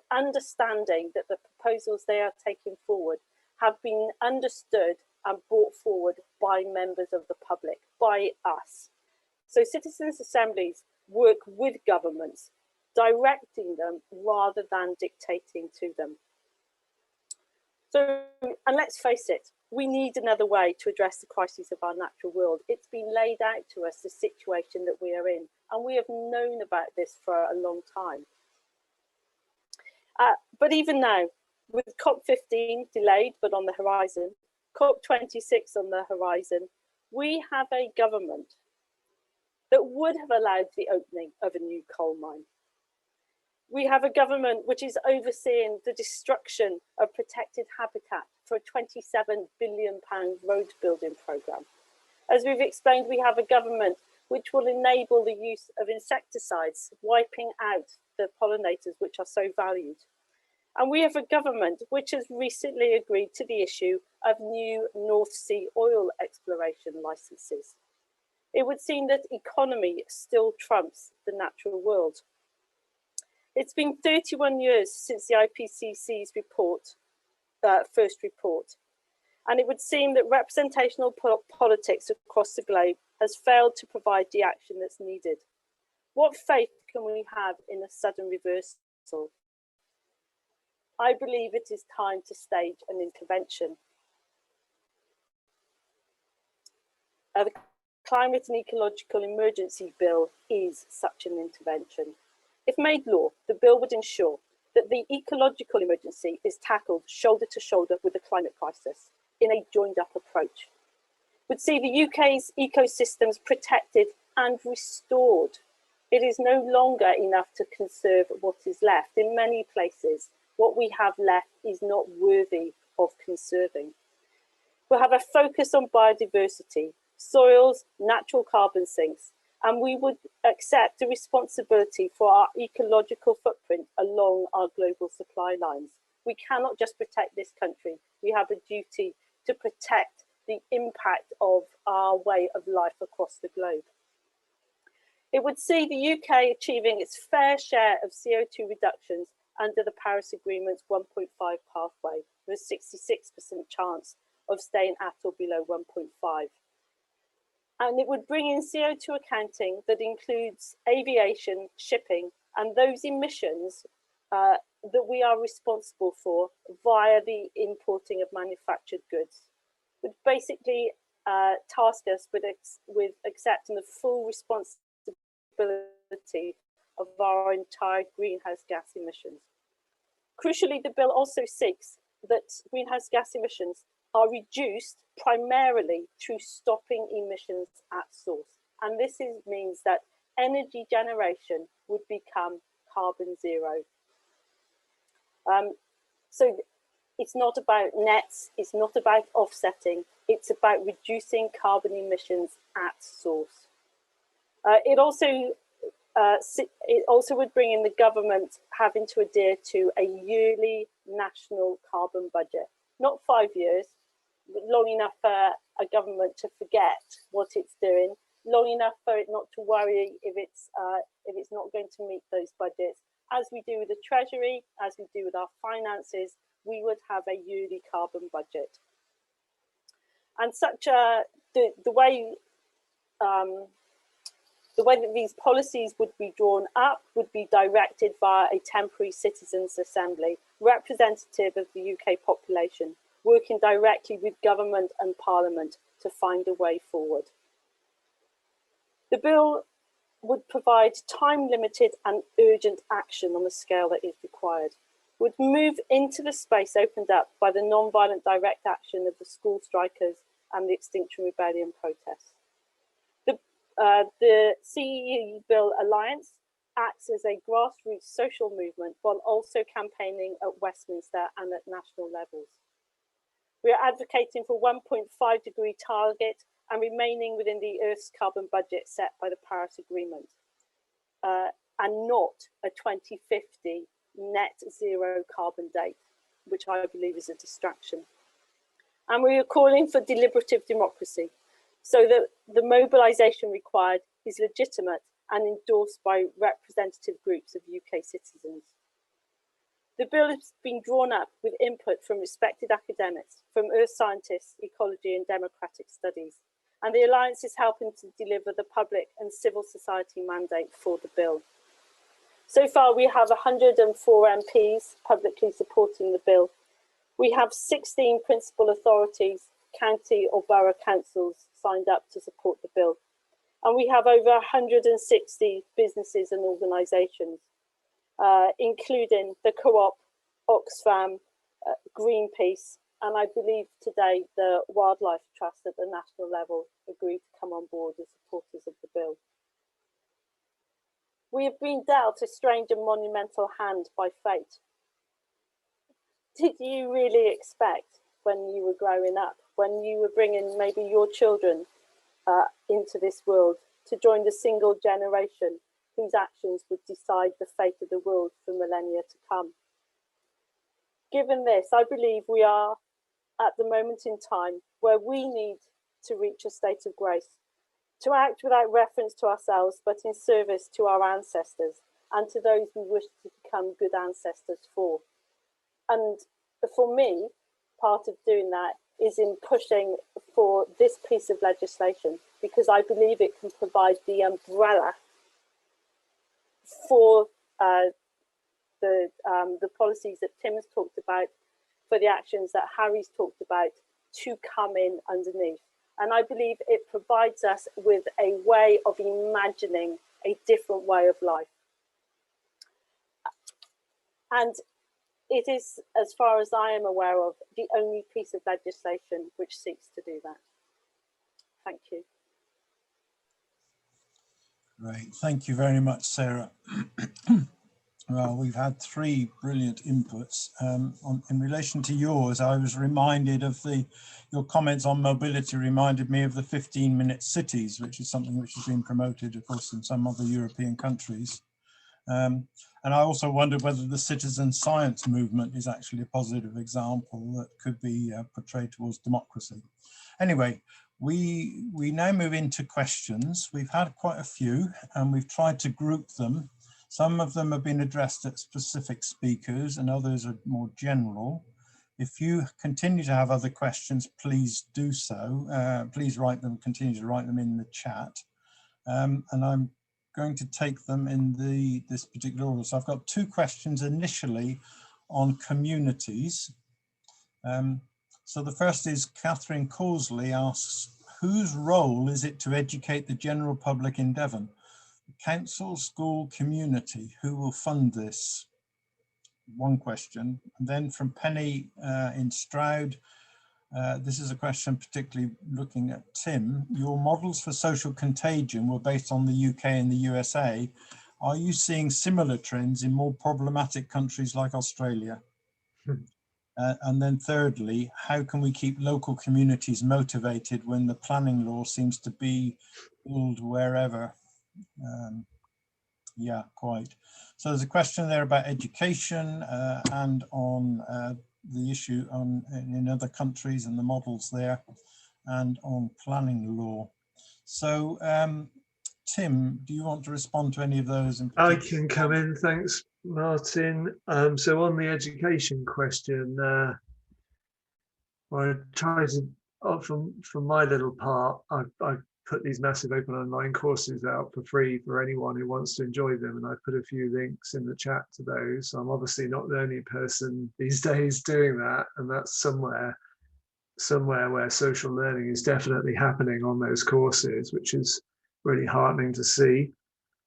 understanding that the proposals they are taking forward have been understood and brought forward by members of the public, by us. So citizens' assemblies work with governments, directing them rather than dictating to them. So, and let's face it, we need another way to address the crises of our natural world. It's been laid out to us, the situation that we are in, and we have known about this for a long time. But even now, with COP15 delayed but on the horizon, COP26 on the horizon, we have a government that would have allowed the opening of a new coal mine. We have a government which is overseeing the destruction of protected habitat for a £27 billion road building programme. As we've explained, we have a government which will enable the use of insecticides, wiping out the pollinators which are so valued. And we have a government which has recently agreed to the issue of new North Sea oil exploration licenses. It would seem that economy still trumps the natural world. It's been 31 years since the IPCC's report first report. And it would seem that representational politics across the globe has failed to provide the action that's needed. What faith can we have in a sudden reversal? I believe it is time to stage an intervention. The Climate and Ecological Emergency Bill is such an intervention. If made law, the bill would ensure that the ecological emergency is tackled shoulder to shoulder with the climate crisis in a joined up approach. Would see the UK's ecosystems protected and restored. It is no longer enough to conserve what is left. In many places, what we have left is not worthy of conserving. We'll have a focus on biodiversity, soils, natural carbon sinks, and we would accept the responsibility for our ecological footprint along our global supply lines. We cannot just protect this country. We have a duty to protect the impact of our way of life across the globe. It would see the UK achieving its fair share of CO2 reductions under the Paris Agreement's 1.5 pathway, with a 66% chance of staying at or below 1.5. And it would bring in CO2 accounting that includes aviation, shipping, and those emissions that we are responsible for via the importing of manufactured goods. Would basically task us with accepting the full responsibility of our entire greenhouse gas emissions. Crucially, the bill also seeks that greenhouse gas emissions are reduced primarily through stopping emissions at source. And this means that energy generation would become carbon zero. So it's not about nets, it's not about offsetting, it's about reducing carbon emissions at source. It also would bring in the government having to adhere to a yearly national carbon budget, not 5 years, long enough for a government to forget what it's doing, long enough for it not to worry if it's not going to meet those budgets. As we do with the Treasury, as we do with our finances, we would have a yearly carbon budget. And such the way that these policies would be drawn up would be directed via a temporary citizens' assembly, representative of the UK population, working directly with government and parliament to find a way forward. The bill would provide time-limited and urgent action on the scale that is required, would move into the space opened up by the non-violent direct action of the school strikers and the Extinction Rebellion protests. The CEE Bill Alliance acts as a grassroots social movement while also campaigning at Westminster and at national levels. We are advocating for 1.5 degree target and remaining within the Earth's carbon budget set by the Paris Agreement, and not a 2050 net zero carbon date, which I believe is a distraction. And we are calling for deliberative democracy, so that the mobilisation required is legitimate and endorsed by representative groups of UK citizens. The bill has been drawn up with input from respected academics, from earth scientists, ecology and democratic studies, and the Alliance is helping to deliver the public and civil society mandate for the bill. So far, we have 104 MPs publicly supporting the bill. We have 16 principal authorities, county or borough councils signed up to support the bill. And we have over 160 businesses and organisations, including the Co-op, Oxfam, Greenpeace, and I believe today the Wildlife Trust at the national level agreed to come on board as supporters of the bill. We have been dealt a strange and monumental hand by fate. Did you really expect when you were growing up, when you were bringing maybe your children into this world, to join the single generation whose actions would decide the fate of the world for millennia to come? Given this, I believe we are at the moment in time where we need to reach a state of grace, to act without reference to ourselves, but in service to our ancestors and to those we wish to become good ancestors for. And for me, part of doing that is in pushing for this piece of legislation, because I believe it can provide the umbrella for the policies that Tim has talked about, for the actions that Harry's talked about, to come in underneath. And I believe it provides us with a way of imagining a different way of life. And it is, as far as I am aware of, the only piece of legislation which seeks to do that. Thank you. Great, thank you very much, Sarah. Well, we've had 3 brilliant inputs. In relation to yours, I was reminded of your comments on mobility reminded me of the 15-minute cities, which is something which has been promoted, of course, in some other European countries. And I also wondered whether the citizen science movement is actually a positive example that could be portrayed towards democracy. Anyway, we now move into questions. We've had quite a few, and we've tried to group them. Some of them have been addressed at specific speakers and others are more general. If you continue to have other questions, please do so. Please continue to write them in the chat. And I'm going to take them in this particular order. So I've got 2 questions initially on communities. So the first is Catherine Causley asks, whose role is it to educate the general public in Devon? Council, school, community, who will fund this? One question. And then from Penny in Stroud, this is a question particularly looking at Tim. Your models for social contagion were based on the UK and the USA. Are you seeing similar trends in more problematic countries like Australia? And then thirdly, how can we keep local communities motivated when the planning law seems to be build wherever? Yeah, quite. So there's a question there about education and on the issue in other countries and the models there, and on planning law. So Tim, do you want to respond to any of those? I can come in, thanks Martin. So on the education question, I try to, from my little part, I've put these massive open online courses out for free for anyone who wants to enjoy them, and I've put a few links in the chat to those. So I'm obviously not the only person these days doing that, and that's somewhere where social learning is definitely happening on those courses, which is really heartening to see.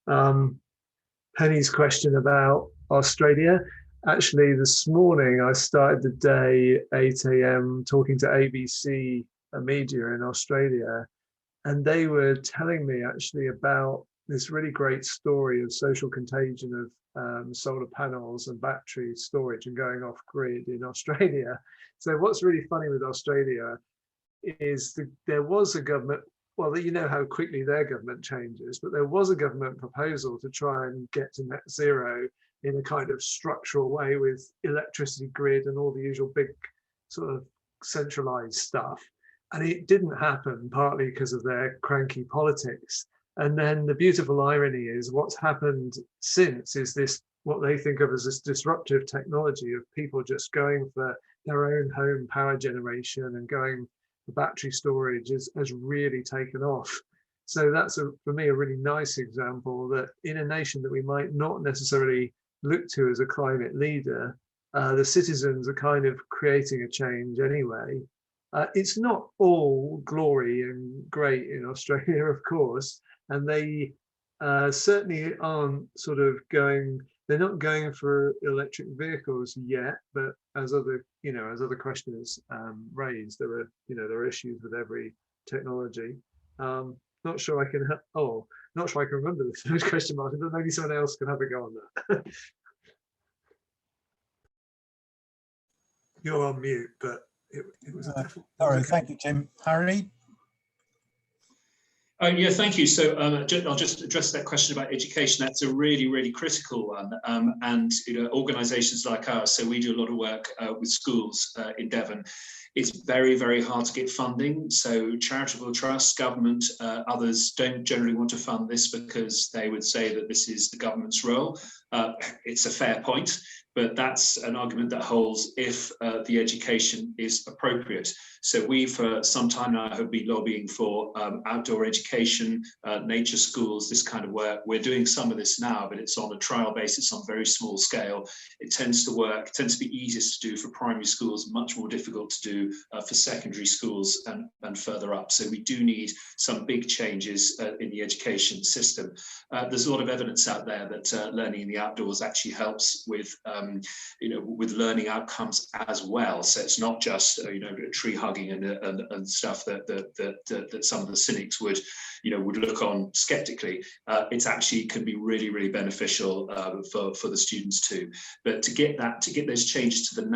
Penny's question about Australia. Actually, this morning I started the day 8 AM talking to ABC Media in Australia, and they were telling me actually about this really great story of social contagion of solar panels and battery storage and going off grid in Australia. So what's really funny with Australia is there was a government, well, you know how quickly their government changes, but there was a government proposal to try and get to net zero in a kind of structural way with electricity grid and all the usual big sort of centralized stuff. And it didn't happen, partly because of their cranky politics. And then the beautiful irony is what's happened since is this, what they think of as this disruptive technology of people just going for their own home power generation and going for battery storage has really taken off. So that's, for me, a really nice example that in a nation that we might not necessarily look to as a climate leader, the citizens are kind of creating a change anyway. It's not all glory and great in Australia, of course, and they certainly aren't sort of going, they're not going for electric vehicles yet, but as other questioners raised, there are issues with every technology. Not sure I can, not sure I can remember the third question, Martin, but maybe someone else can have a go on that. You're on mute, but it was sorry, thank you, Tim. Harry? Yeah, thank you. So I'll just address that question about education. That's a really, really critical one. And organisations like ours, so we do a lot of work with schools in Devon. It's very, very hard to get funding. So charitable trusts, government, others don't generally want to fund this because they would say that this is the government's role. It's a fair point. but that's an argument that holds if the education is appropriate. So we, for some time now, have been lobbying for outdoor education, nature schools, this kind of work. We're doing some of this now, but it's on a trial basis on very small scale. It tends to work, tends to be easiest to do for primary schools, much more difficult to do for secondary schools and further up. So we do need some big changes in the education system. There's a lot of evidence out there that learning in the outdoors actually helps with with learning outcomes as well. So it's not just tree hugging and stuff that some of the cynics would look on skeptically. It's actually can be really, really beneficial for the students too. But to get those changes to the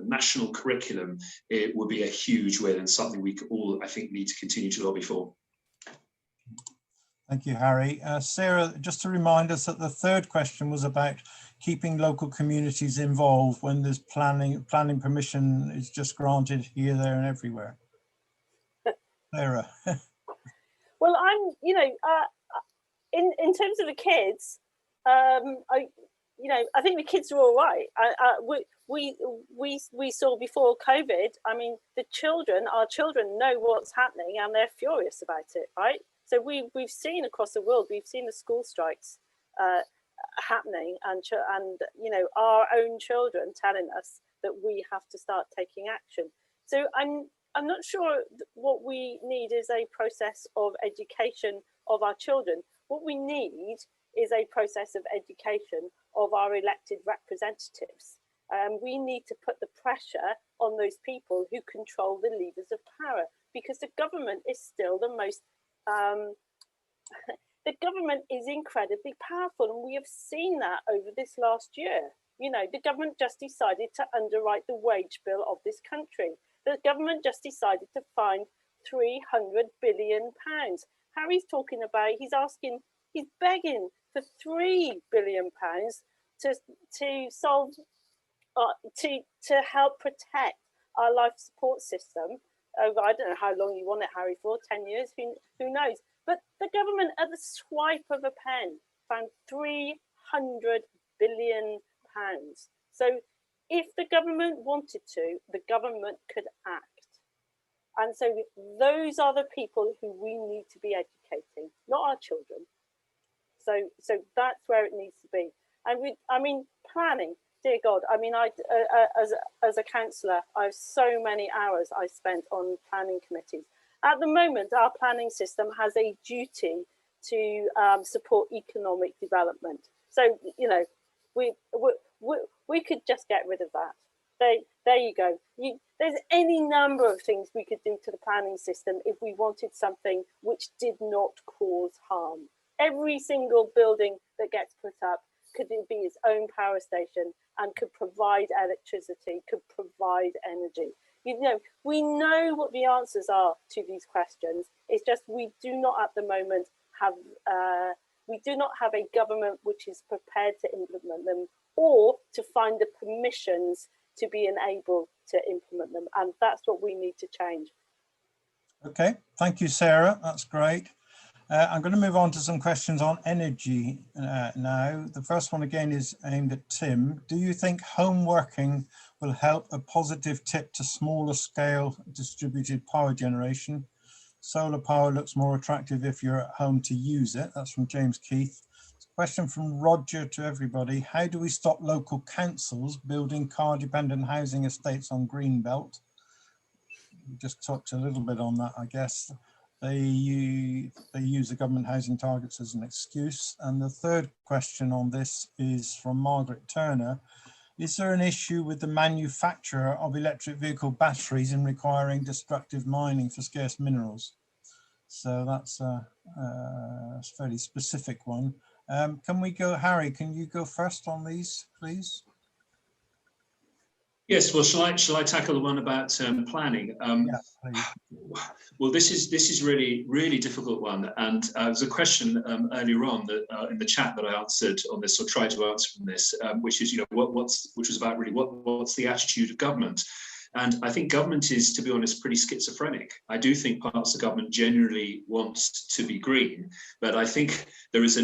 national curriculum, it would be a huge win and something we all, I think, need to continue to lobby for. Thank you, Harry. Sarah, just to remind us that the third question was about keeping local communities involved when there's planning permission is just granted here, there and everywhere. Sarah. Well, I'm, in terms of the kids, I think the kids are all right. We saw before COVID, I mean, our children know what's happening and they're furious about it, right? So we've seen across the world, we've seen the school strikes happening, and our own children telling us that we have to start taking action. So I'm not sure what we need is a process of education of our children. What we need is a process of education of our elected representatives. We need to put the pressure on those people who control the levers of power, because the government is still the most the government is incredibly powerful, and we have seen that over this last year. The government just decided to underwrite the wage bill of this country. The government just decided to find £300 billion. Harry's talking about, he's begging for £3 billion to solve, to help protect our life support system. Over, I don't know how long you want it, Harry, for 10 years, who knows? But the government, at the swipe of a pen, found £300 billion. So if the government wanted to, the government could act. And so those are the people who we need to be educating, not our children. So that's where it needs to be. And planning. Dear God, as a councillor, I have so many hours I spent on planning committees. At the moment, our planning system has a duty to support economic development. So, we could just get rid of that. There you go. There's any number of things we could do to the planning system if we wanted something which did not cause harm. Every single building that gets put up could be its own power station and could provide electricity, could provide energy. We know what the answers are to these questions. It's just we do not at the moment have a government which is prepared to implement them, or to find the permissions to be enabled to implement them. And that's what we need to change. Okay, thank you, Sarah. That's great. I'm going to move on to some questions on energy now. The first one again is aimed at Tim. Do you think home working will help a positive tip to smaller scale distributed power generation? Solar power looks more attractive if you're at home to use it. That's from James Keith. Question from Roger to everybody. How do we stop local councils building car-dependent housing estates on Greenbelt? We just talked a little bit on that, I guess. They use the government housing targets as an excuse. And the third question on this is from Margaret Turner. Is there an issue with the manufacturer of electric vehicle batteries in requiring destructive mining for scarce minerals? So that's a fairly specific one. Can we go, Harry, can you go first on these, please? Yes, well, shall I tackle the one about planning? Yeah, please. Well, this is really, really difficult one. And there was a question earlier on that in the chat that I answered on this, or tried to answer from this, which is, which was about really what's the attitude of government? And I think government is, to be honest, pretty schizophrenic. I do think parts of government generally want to be green, but I think there is a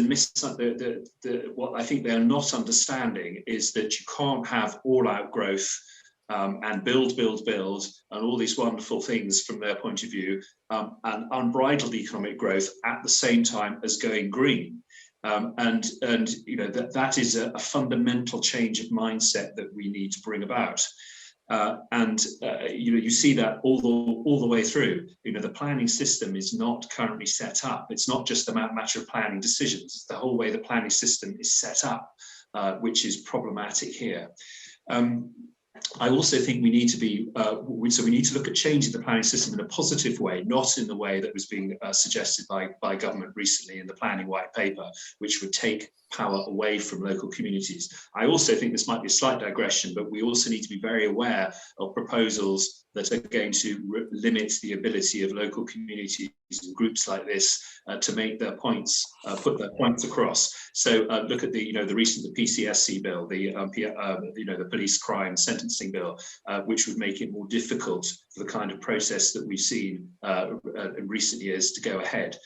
what I think they are not understanding is that you can't have all-out growth and build, and all these wonderful things from their point of view, and unbridled economic growth at the same time as going green. And you know, that is a fundamental change of mindset that we need to bring about. You know, you see that all the way through. You know, the planning system is not currently set up. It's not just a matter of planning decisions. It's the whole way the planning system is set up, which is problematic here. I also think we need to be, so we need to look at changing the planning system in a positive way, not in the way that was being suggested by government recently in the planning white paper, which would take power away from local communities. I also think this might be a slight digression, but we also need to be very aware of proposals that are going to limit the ability of local communities and groups like this to make their points, put their points across. So look at the recent PCSC bill, the police crime sentencing bill, which would make it more difficult for the kind of process that we've seen in recent years to go ahead.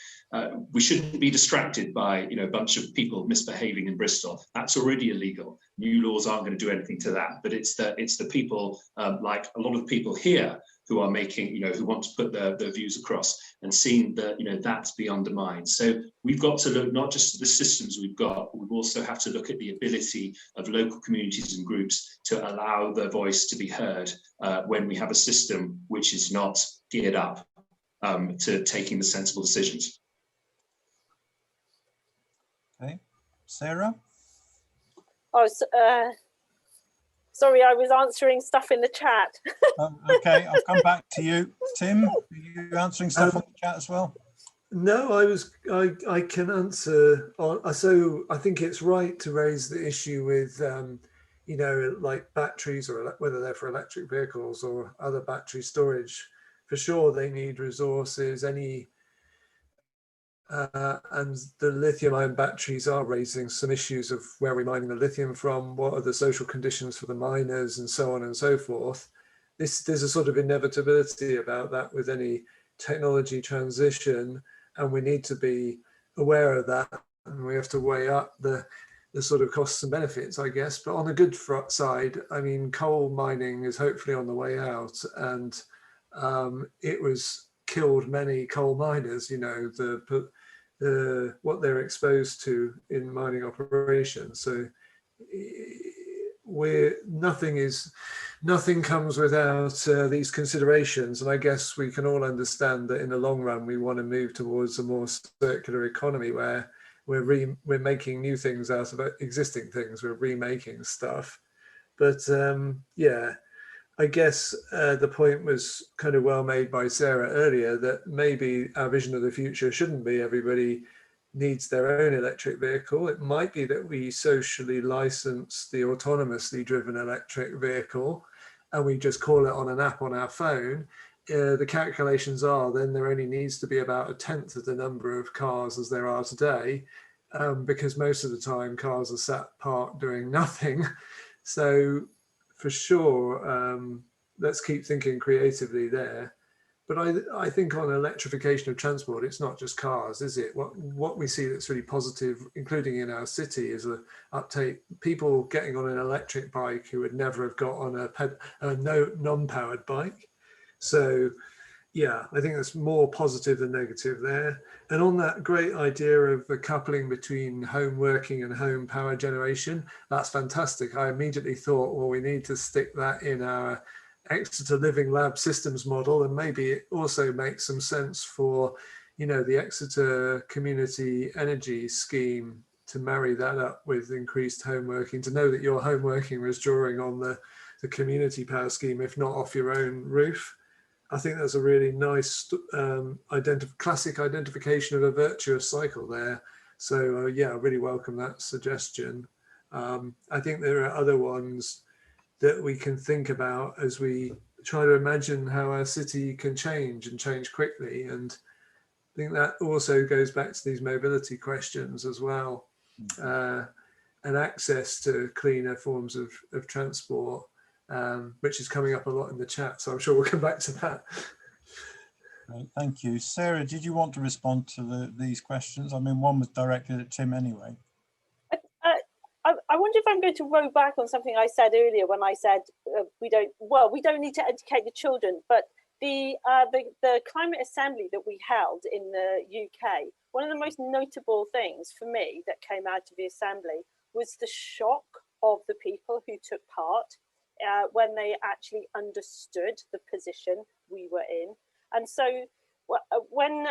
We shouldn't be distracted by a bunch of people misbehaving in Bristol. That's already illegal. New laws aren't going to do anything to that. But it's the people like a lot of people here who are making, who want to put their views across and seeing that that's be undermined. So we've got to look not just at the systems we've got, but we also have to look at the ability of local communities and groups to allow their voice to be heard when we have a system which is not geared up to taking the sensible decisions. Okay, Sarah? Oh, sorry, I was answering stuff in the chat. Okay, I'll come back to you. Tim, are you answering stuff on the chat as well? No, I can answer. So I think it's right to raise the issue with, like batteries, or whether they're for electric vehicles or other battery storage. For sure, they need resources. And the lithium-ion batteries are raising some issues of where we're mining the lithium from, what are the social conditions for the miners, and so on and so forth. There's a sort of inevitability about that with any technology transition, and we need to be aware of that, and we have to weigh up the sort of costs and benefits, I guess. But on the good side, I mean, coal mining is hopefully on the way out, and it was killed many coal miners, what they're exposed to in mining operations. So nothing comes without these considerations. And I guess we can all understand that in the long run, we want to move towards a more circular economy where we're making new things out of existing things, we're remaking stuff. But yeah, I guess the point was kind of well made by Sarah earlier, that maybe our vision of the future shouldn't be everybody needs their own electric vehicle. It might be that we socially license the autonomously driven electric vehicle and we just call it on an app on our phone. The calculations are then there only needs to be about 1/10 of the number of cars as there are today, because most of the time cars are sat parked doing nothing. So for sure, let's keep thinking creatively there. But I think on electrification of transport, it's not just cars, is it? What we see that's really positive, including in our city, is a uptake, people getting on an electric bike who would never have got on a non-powered bike. So yeah, I think that's more positive than negative there. And on that great idea of the coupling between home working and home power generation, that's fantastic. I immediately thought, well, we need to stick that in our Exeter Living Lab systems model, and maybe it also makes some sense for, the Exeter Community Energy Scheme to marry that up with increased home working, to know that your home working was drawing on the community power scheme, if not off your own roof. I think that's a really nice classic identification of a virtuous cycle there. So yeah, I really welcome that suggestion. I think there are other ones that we can think about as we try to imagine how our city can change and change quickly. And I think that also goes back to these mobility questions as well, and access to cleaner forms of transport. which is coming up a lot in the chat. So I'm sure we'll come back to that. Right, thank you. Sarah, did you want to respond to these questions? I mean, one was directed at Tim anyway. I wonder if I'm going to row back on something I said earlier when I said we don't need to educate the children, but the climate assembly that we held in the UK, one of the most notable things for me that came out of the assembly was the shock of the people who took part when they actually understood the position we were in. And so when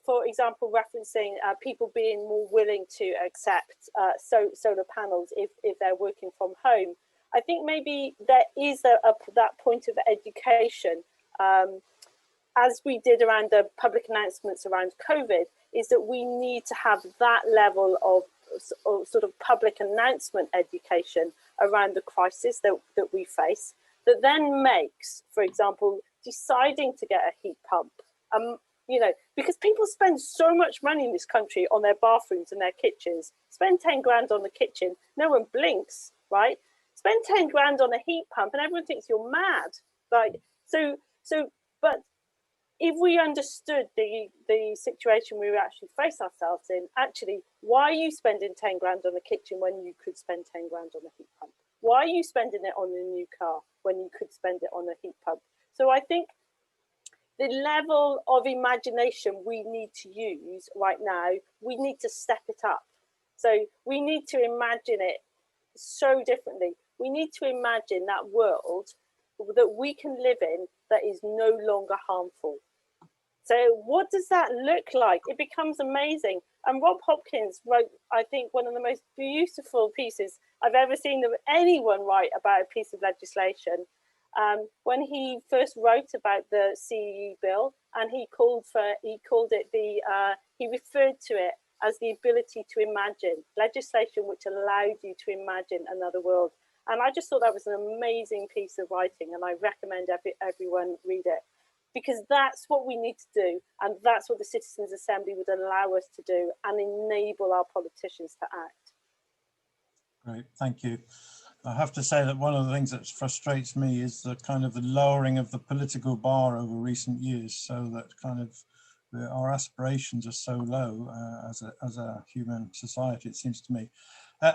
for example, referencing people being more willing to accept solar panels if they're working from home, I think maybe there is that point of education, as we did around the public announcements around COVID, is that we need to have that level of sort of public announcement education around the crisis that we face, that then makes, for example, deciding to get a heat pump, you know, because people spend so much money in this country on their bathrooms and their kitchens. Spend 10 grand on the kitchen, no one blinks, right? Spend 10 grand on a heat pump and everyone thinks you're mad. Like, but if we understood the situation we actually face ourselves in, actually, why are you spending 10 grand on a kitchen when you could spend 10 grand on a heat pump? Why are you spending it on a new car when you could spend it on a heat pump? So I think the level of imagination we need to use right now, we need to step it up. So we need to imagine it so differently. We need to imagine that world that we can live in that is no longer harmful. So what does that look like? It becomes amazing. And Rob Hopkins wrote, I think, one of the most beautiful pieces I've ever seen anyone write about a piece of legislation. When he first wrote about the CEE bill, and he referred to it as the ability to imagine, legislation which allowed you to imagine another world. And I just thought that was an amazing piece of writing, and I recommend everyone read it, because that's what we need to do, and that's what the Citizens Assembly would allow us to do and enable our politicians to act. Great, thank you. I have to say that one of the things that frustrates me is the kind of the lowering of the political bar over recent years, so that kind of our aspirations are so low as a human society, it seems to me.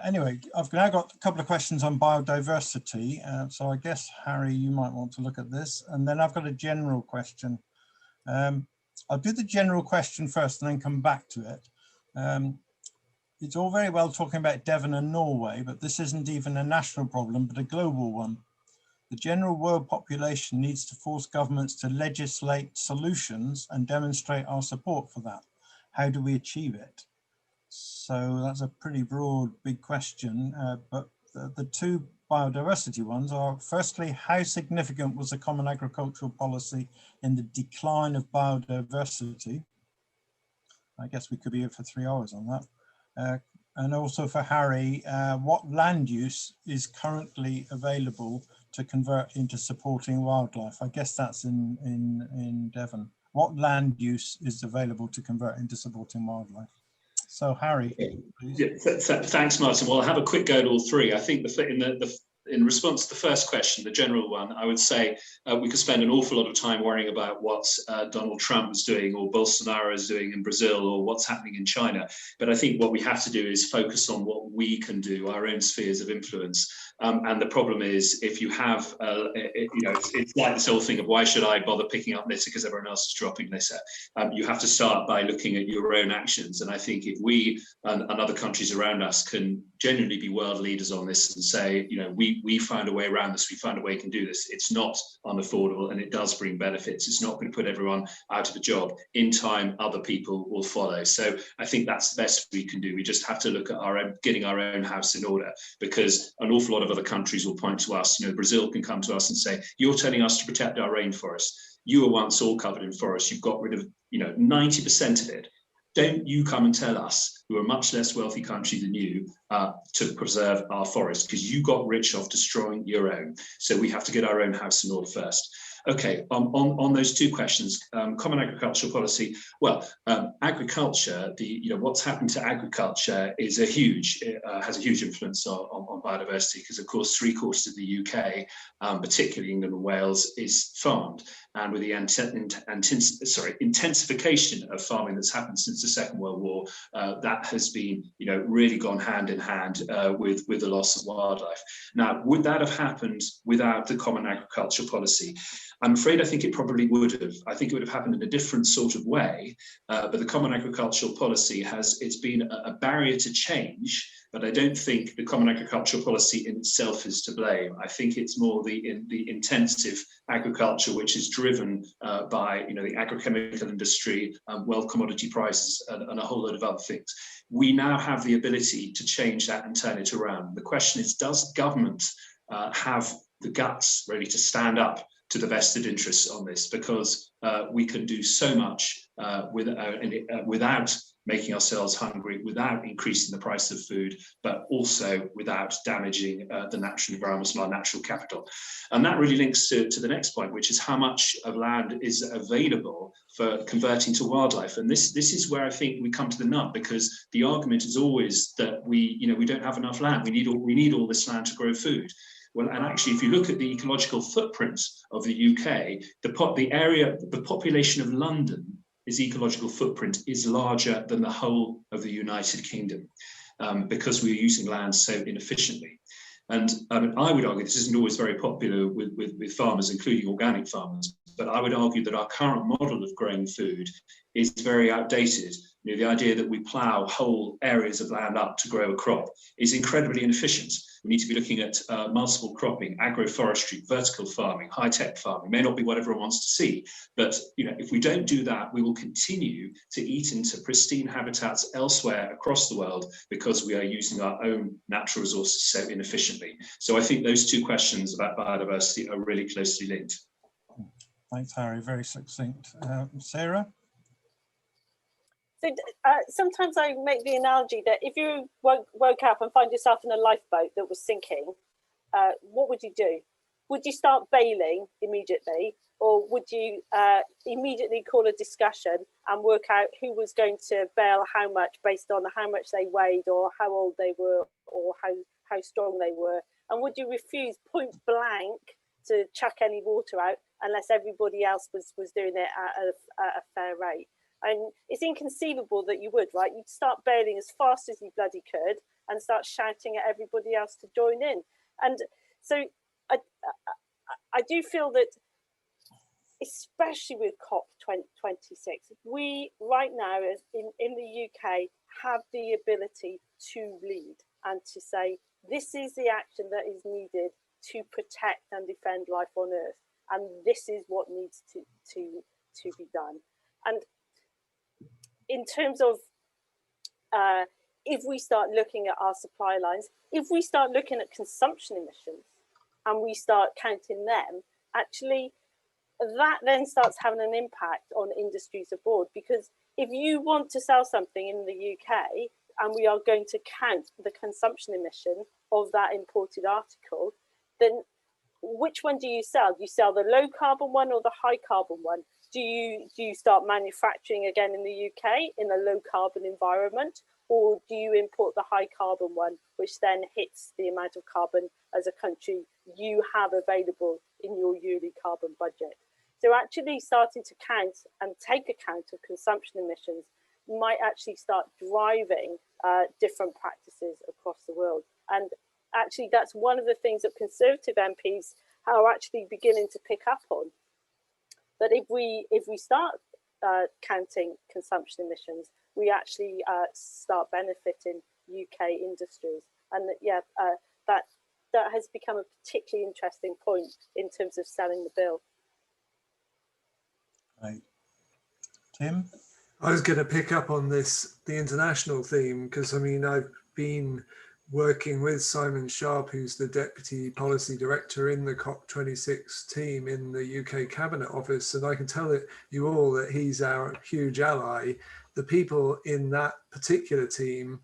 Anyway, I've now got a couple of questions on biodiversity, so I guess, Harry, you might want to look at this, and then I've got a general question. I'll do the general question first and then come back to it. It's all very well talking about Devon and Norway, but this isn't even a national problem, but a global one. The general world population needs to force governments to legislate solutions and demonstrate our support for that. How do we achieve it? So that's a pretty broad, big question, but the two biodiversity ones are, firstly, how significant was the Common Agricultural Policy in the decline of biodiversity? I guess we could be here for 3 hours on that. And also for Harry, what land use is currently available to convert into supporting wildlife? I guess that's in Devon. What land use is available to convert into supporting wildlife? So Harry, please. Yeah, thanks, Martin. Well, I'll have a quick go at all three. I think in response to the first question, the general one, I would say we could spend an awful lot of time worrying about what Donald Trump is doing or Bolsonaro is doing in Brazil or what's happening in China. But I think what we have to do is focus on what we can do, our own spheres of influence. And the problem is, if you have, it's like this whole thing of why should I bother picking up litter because everyone else is dropping litter. You have to start by looking at your own actions. And I think if we and other countries around us can genuinely be world leaders on this and say, we found a way around this, we found a way we can do this. It's not unaffordable and it does bring benefits. It's not going to put everyone out of a job. In time, other people will follow. So I think that's the best we can do. We just have to look at getting our own house in order, because an awful lot of other countries will point to us. Brazil can come to us and say, you're telling us to protect our rainforest. You were once all covered in forest. You've got rid of 90% of it. Don't you come and tell us, who are a much less wealthy country than you, to preserve our forest, because you got rich off destroying your own. So we have to get our own house in order first. Okay, on those two questions, common agricultural policy. Well, agriculture, what's happened to agriculture is has a huge influence on biodiversity, because of course 3/4 of the UK, particularly England and Wales, is farmed, and with the intensification of farming that's happened since the Second World War, that has been really gone hand in hand with the loss of wildlife. Now, would that have happened without the common agricultural policy? I'm afraid I think it probably would have. I think it would have happened in a different sort of way, but the common agricultural policy it's been a barrier to change, but I don't think the common agricultural policy in itself is to blame. I think it's more the intensive agriculture, which is driven by the agrochemical industry, world commodity prices, and a whole load of other things. We now have the ability to change that and turn it around. The question is, does government have the guts ready to stand up to the vested interests on this? Because we can do so much without making ourselves hungry, without increasing the price of food, but also without damaging the natural environment and our natural capital. And that really links to the next point, which is how much of land is available for converting to wildlife. And this is where I think we come to the nub, because the argument is always that we don't have enough land. We need all this land to grow food. Well, and actually, if you look at the ecological footprints of the UK, the population of London, its ecological footprint is larger than the whole of the United Kingdom, because we're using land so inefficiently. And I would argue, this isn't always very popular with farmers, including organic farmers, but I would argue that our current model of growing food is very outdated. The idea that we plough whole areas of land up to grow a crop is incredibly inefficient. We need to be looking at multiple cropping, agroforestry, vertical farming, high-tech farming. May not be what everyone wants to see, but if we don't do that, we will continue to eat into pristine habitats elsewhere across the world, because we are using our own natural resources so inefficiently. So I think those two questions about biodiversity are really closely linked. Thanks, Harry. Very succinct. Sarah? So sometimes I make the analogy that if you woke up and find yourself in a lifeboat that was sinking, what would you do? Would you start bailing immediately, or would you immediately call a discussion and work out who was going to bail how much based on how much they weighed, or how old they were, or how strong they were? And would you refuse point blank to chuck any water out unless everybody else was doing it at a fair rate? And it's inconceivable that you would, right? You'd start bailing as fast as you bloody could and start shouting at everybody else to join in. And so I do feel that, especially with COP26, we right now in the UK have the ability to lead and to say, this is the action that is needed to protect and defend life on Earth. And this is what needs to be done. And in terms of if we start looking at our supply lines, if we start looking at consumption emissions and we start counting them, actually that then starts having an impact on industries abroad. Because if you want to sell something in the UK and we are going to count the consumption emission of that imported article, then which one do you sell? Do you sell the low carbon one or the high carbon one? Do you start manufacturing again in the UK in a low carbon environment, or do you import the high carbon one, which then hits the amount of carbon as a country you have available in your yearly carbon budget? So actually starting to count and take account of consumption emissions might actually start driving different practices across the world. And actually that's one of the things that Conservative MPs are actually beginning to pick up on. That if we start counting consumption emissions, we actually start benefiting UK industries, and that has become a particularly interesting point in terms of selling the bill. Right. Tim? I was going to pick up on the international theme, because I mean, I've been working with Simon Sharp, who's the Deputy Policy Director in the COP26 team in the UK Cabinet Office, and I can tell you all that he's our huge ally. The people in that particular team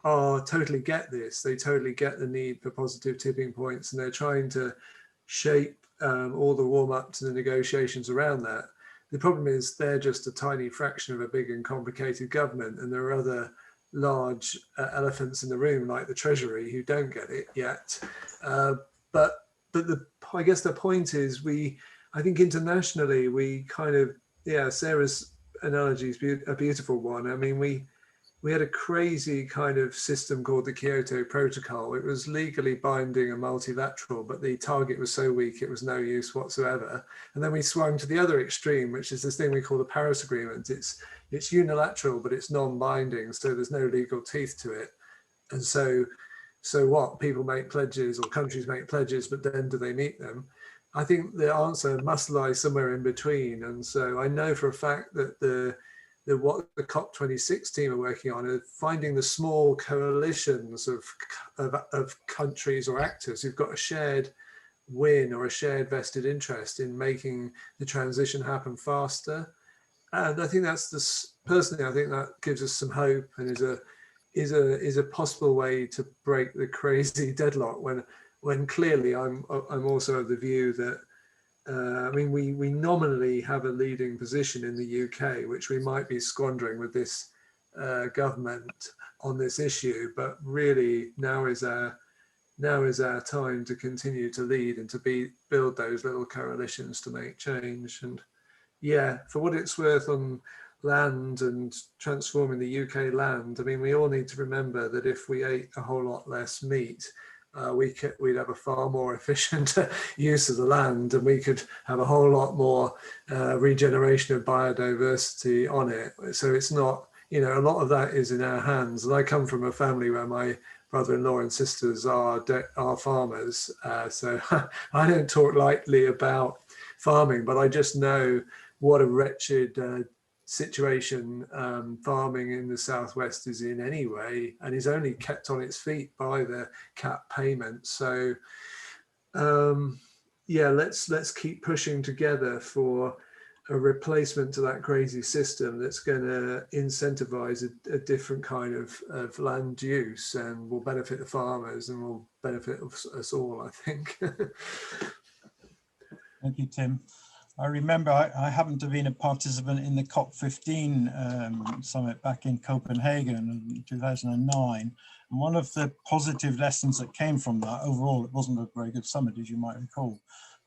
totally get this. They totally get the need for positive tipping points, and they're trying to shape all the warm up to the negotiations around that. The problem is they're just a tiny fraction of a big and complicated government, and there are other large elephants in the room like the Treasury who don't get it yet. But I guess the point is I think internationally we kind of, yeah, Sarah's analogy is a beautiful one. I mean, we had a crazy kind of system called the Kyoto Protocol. It was legally binding and multilateral, but the target was so weak it was no use whatsoever. And then we swung to the other extreme, which is this thing we call the Paris Agreement. It's unilateral, but it's non-binding, so there's no legal teeth to it. And so what? People make pledges, or countries make pledges, but then do they meet them? I think the answer must lie somewhere in between. And so I know for a fact that what the COP26 team are working on are finding the small coalitions of countries or actors who've got a shared win or a shared vested interest in making the transition happen faster. And I think personally, I think that gives us some hope and is a possible way to break the crazy deadlock when clearly I'm also of the view that I mean, we nominally have a leading position in the UK, which we might be squandering with this government on this issue. But really, now is our time to continue to lead and to build those little coalitions to make change. And yeah, for what it's worth on land and transforming the UK land, I mean, we all need to remember that if we ate a whole lot less meat, we'd have a far more efficient use of the land, and we could have a whole lot more regeneration of biodiversity on it. So it's not, a lot of that is in our hands. And I come from a family where my brother-in-law and sisters are farmers. So I don't talk lightly about farming, but I just know what a wretched situation farming in the southwest is in anyway, and is only kept on its feet by the cap payment. So yeah, let's keep pushing together for a replacement to that crazy system that's going to incentivize a different kind of land use, and will benefit the farmers and will benefit us all, I think. Thank you, Tim. I remember I happened to have been a participant in the COP15 summit back in Copenhagen in 2009. And one of the positive lessons that came from that, overall, it wasn't a very good summit, as you might recall,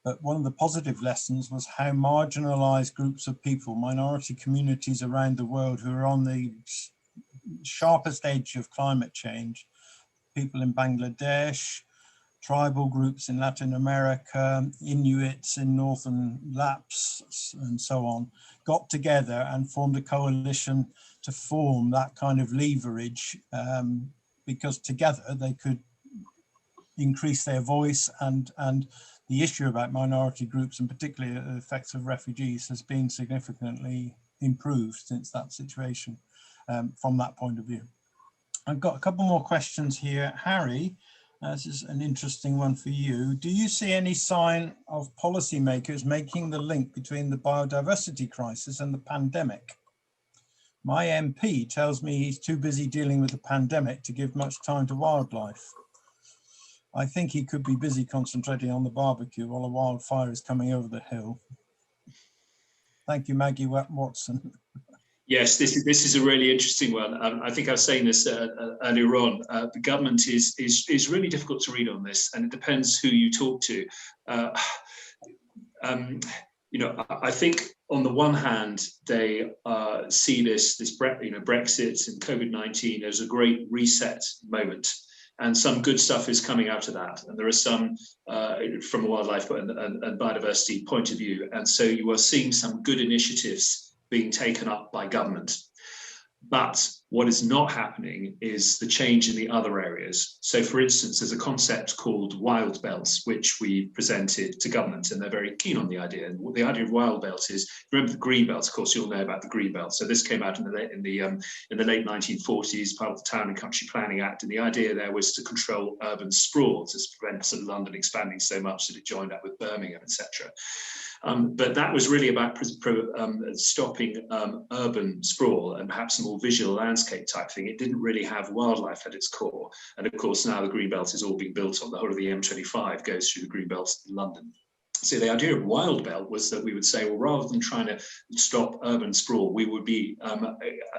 but one of the positive lessons was how marginalized groups of people, minority communities around the world who are on the sharpest edge of climate change, people in Bangladesh, tribal groups in Latin America, Inuits in Northern Lapps, and so on, got together and formed a coalition to form that kind of leverage, because together they could increase their voice, and the issue about minority groups, and particularly the effects of refugees, has been significantly improved since that situation, from that point of view. I've got a couple more questions here. Harry, this is an interesting one for you. Do you see any sign of policymakers making the link between the biodiversity crisis and the pandemic? My MP tells me he's too busy dealing with the pandemic to give much time to wildlife. I think he could be busy concentrating on the barbecue while a wildfire is coming over the hill. Thank you, Maggie Watson. Yes, this is a really interesting one. I think I was saying this earlier on. The government is really difficult to read on this, and it depends who you talk to. I think on the one hand they see this Brexit and COVID-19 as a great reset moment, and some good stuff is coming out of that. And there are some from a wildlife and biodiversity point of view, and so you are seeing some good initiatives being taken up by government. But what is not happening is the change in the other areas. So for instance, there's a concept called wild belts, which we presented to government, and they're very keen on the idea. And what the idea of wild belts is, remember the green belts, of course, you'll know about the green belt. So this came out in the late 1940s, part of the Town and Country Planning Act. And the idea there was to control urban sprawl, to prevent sort of London expanding so much that it joined up with Birmingham, etc. But that was really about stopping urban sprawl and perhaps a more visual landscape type thing. It didn't really have wildlife at its core. And of course, now the Greenbelt is all being built on. The whole of the M25 goes through the Greenbelt in London. So the idea of wild belt was that we would say, well, rather than trying to stop urban sprawl, we would be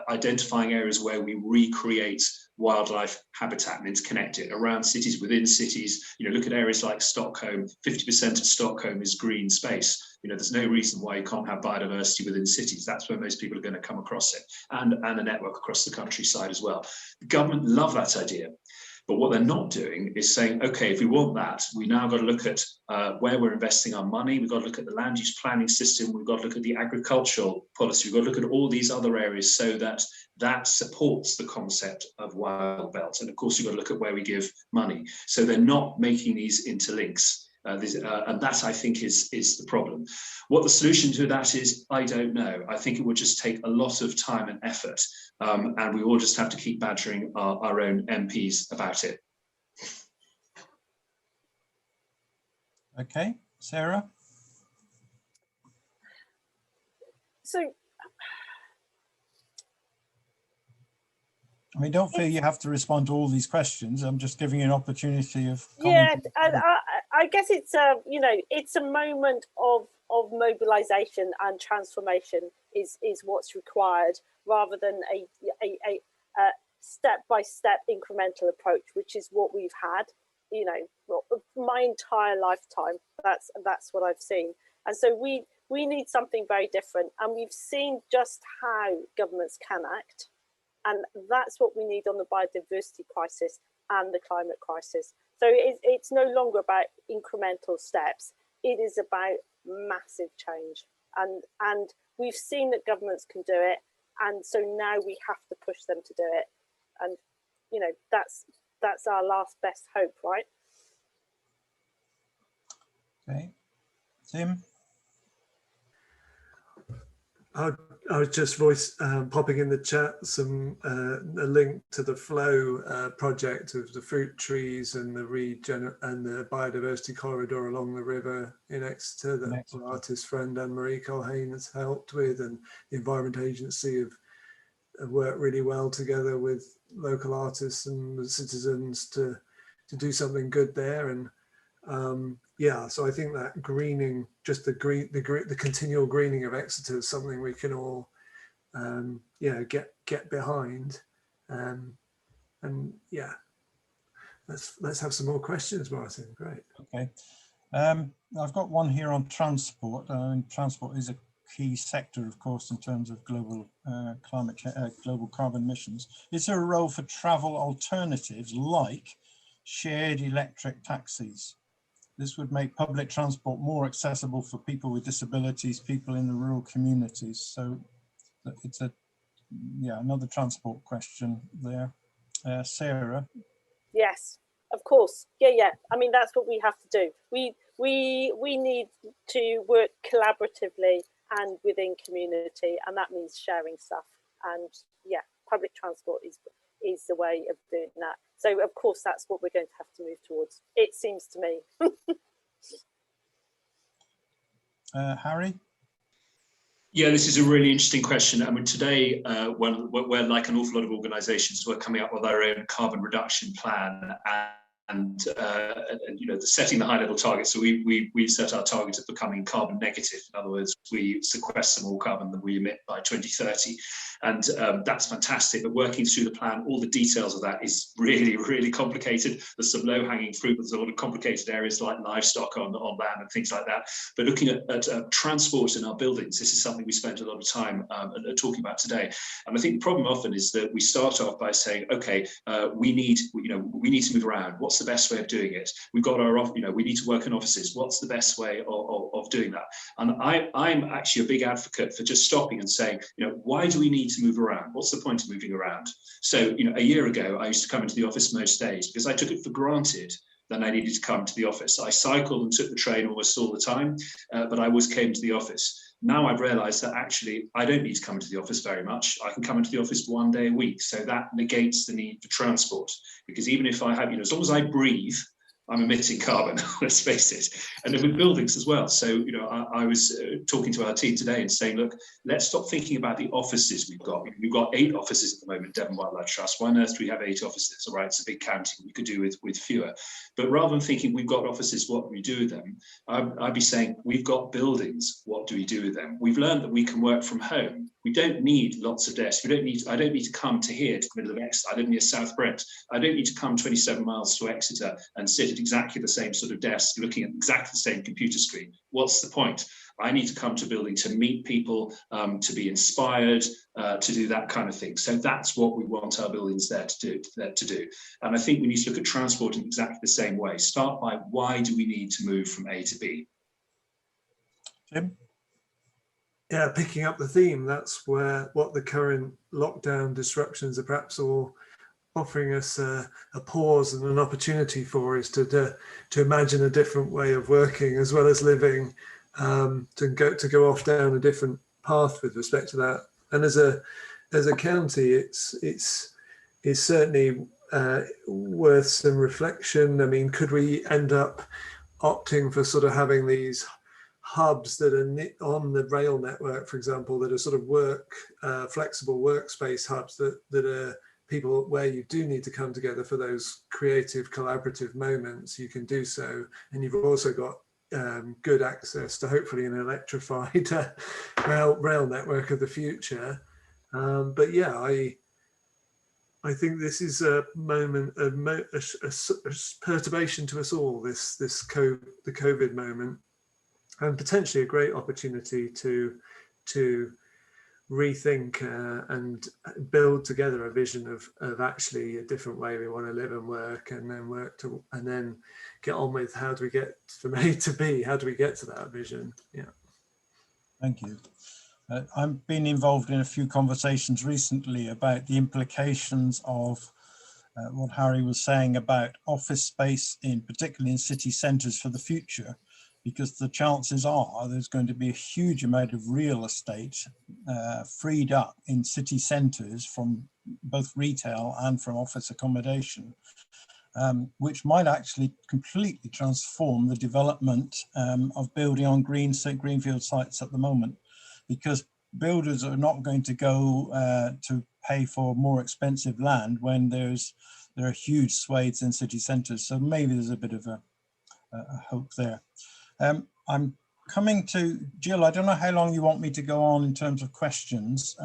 identifying areas where we recreate wildlife habitat and interconnect it around cities, within cities. Look at areas like Stockholm. 50% of Stockholm is green space. There's no reason why you can't have biodiversity within cities. That's where most people are going to come across it, and a network across the countryside as well. The government love that idea. But what they're not doing is saying, okay, if we want that, we now got to look at where we're investing our money. We've got to look at the land use planning system. We've got to look at the agricultural policy. We've got to look at all these other areas so that that supports the concept of wild belt. And of course, you've got to look at where we give money. So they're not making these interlinks. And that, I think, is the problem. What the solution to that is, I don't know. I think it would just take a lot of time and effort, and we all just have to keep badgering our own MPs about it. Okay, Sarah? So, I mean, don't feel you have to respond to all these questions. I'm just giving you an opportunity of yeah, commenting. and I guess it's it's a moment of mobilization and transformation is what's required, rather than a step-by-step incremental approach, which is what we've had, my entire lifetime. That's what I've seen. And so we need something very different, and we've seen just how governments can act. And that's what we need on the biodiversity crisis and the climate crisis. So it's no longer about incremental steps. It is about massive change. And we've seen that governments can do it. And so now we have to push them to do it. And, that's our last best hope, right? Okay. Tim? I was just popping in the chat a link to the Flow project of the fruit trees and the biodiversity corridor along the river in Exeter that our artist friend Anne-Marie Colhane has helped with, and the Environment Agency have worked really well together with local artists and the citizens to do something good there. And yeah, so I think that greening, just the continual greening of Exeter is something we can all, get behind, and yeah, let's have some more questions, Martin. Great. Okay, I've got one here on transport. Transport is a key sector, of course, in terms of global global carbon emissions. Is there a role for travel alternatives like shared electric taxis? This would make public transport more accessible for people with disabilities, people in the rural communities. So it's another transport question there. Sarah? Yes, of course. Yeah. I mean, that's what we have to do. We need to work collaboratively and within community, and that means sharing stuff. And yeah, public transport is the way of doing that. So of course, that's what we're going to have to move towards, it seems to me. Harry? Yeah, this is a really interesting question. I mean, today, we're like an awful lot of organisations, we're coming up with our own carbon reduction plan, and setting the high-level targets. So we set our target of becoming carbon negative. In other words, we sequester more carbon than we emit by 2030, and that's fantastic. But working through the plan, all the details of that is really, really complicated. There's some low-hanging fruit. There's a lot of complicated areas like livestock on land and things like that. But looking at transport in our buildings, this is something we spent a lot of time talking about today. And I think the problem often is that we start off by saying, okay, we need to move around. What's the best way of doing it? We've got we need to work in offices. What's the best way of doing that? And I'm actually a big advocate for just stopping and saying, why do we need to move around? What's the point of moving around? So, a year ago, I used to come into the office most days because I took it for granted that I needed to come to the office. I cycled and took the train almost all the time, but I always came to the office. Now I've realized that actually I don't need to come into the office very much. I can come into the office one day a week. So that negates the need for transport, because even if I have, as long as I breathe, I'm emitting carbon, let's face it. And then with buildings as well. So, you know, I was talking to our team today and saying, look, let's stop thinking about the offices we've got. We've got 8 offices at the moment, Devon Wildlife Trust. Why on earth do we have 8 offices? All right, it's a big county. We could do with fewer. But rather than thinking we've got offices, what do we do with them? I'd be saying, we've got buildings. What do we do with them? We've learned that we can work from home. We don't need lots of desks. I don't need to come to here, to the middle of Exeter. I live near South Brent. I don't need to come 27 miles to Exeter and sit at exactly the same sort of desk, looking at exactly the same computer screen. What's the point? I need to come to a building to meet people, to be inspired, to do that kind of thing. So that's what we want our buildings there to do. And I think we need to look at transport in exactly the same way. Start by, why do we need to move from A to B? Tim? Yeah, picking up the theme, that's what the current lockdown disruptions are perhaps all offering us a pause and an opportunity for is to imagine a different way of working as well as living, to go off down a different path with respect to that. And as a county, it's certainly worth some reflection. I mean, could we end up opting for sort of having these hubs that are on the rail network, for example, that are sort of flexible workspace hubs that are people where you do need to come together for those creative collaborative moments, you can do so. And you've also got good access to hopefully an electrified rail network of the future. But yeah, I think this is a moment, a perturbation to us all, the COVID moment, and potentially a great opportunity to rethink and build together a vision of actually a different way we want to live and work, and then get on with how do we get from A to B? How do we get to that vision? Yeah. Thank you. I've been involved in a few conversations recently about the implications of what Harry was saying about office space, particularly in city centres for the future, because the chances are there's going to be a huge amount of real estate freed up in city centres from both retail and from office accommodation, which might actually completely transform the development of building on greenfield sites at the moment, because builders are not going to go to pay for more expensive land when there are huge swathes in city centres. So maybe there's a bit of a hope there. I'm coming to Jill. I don't know how long you want me to go on in terms of questions.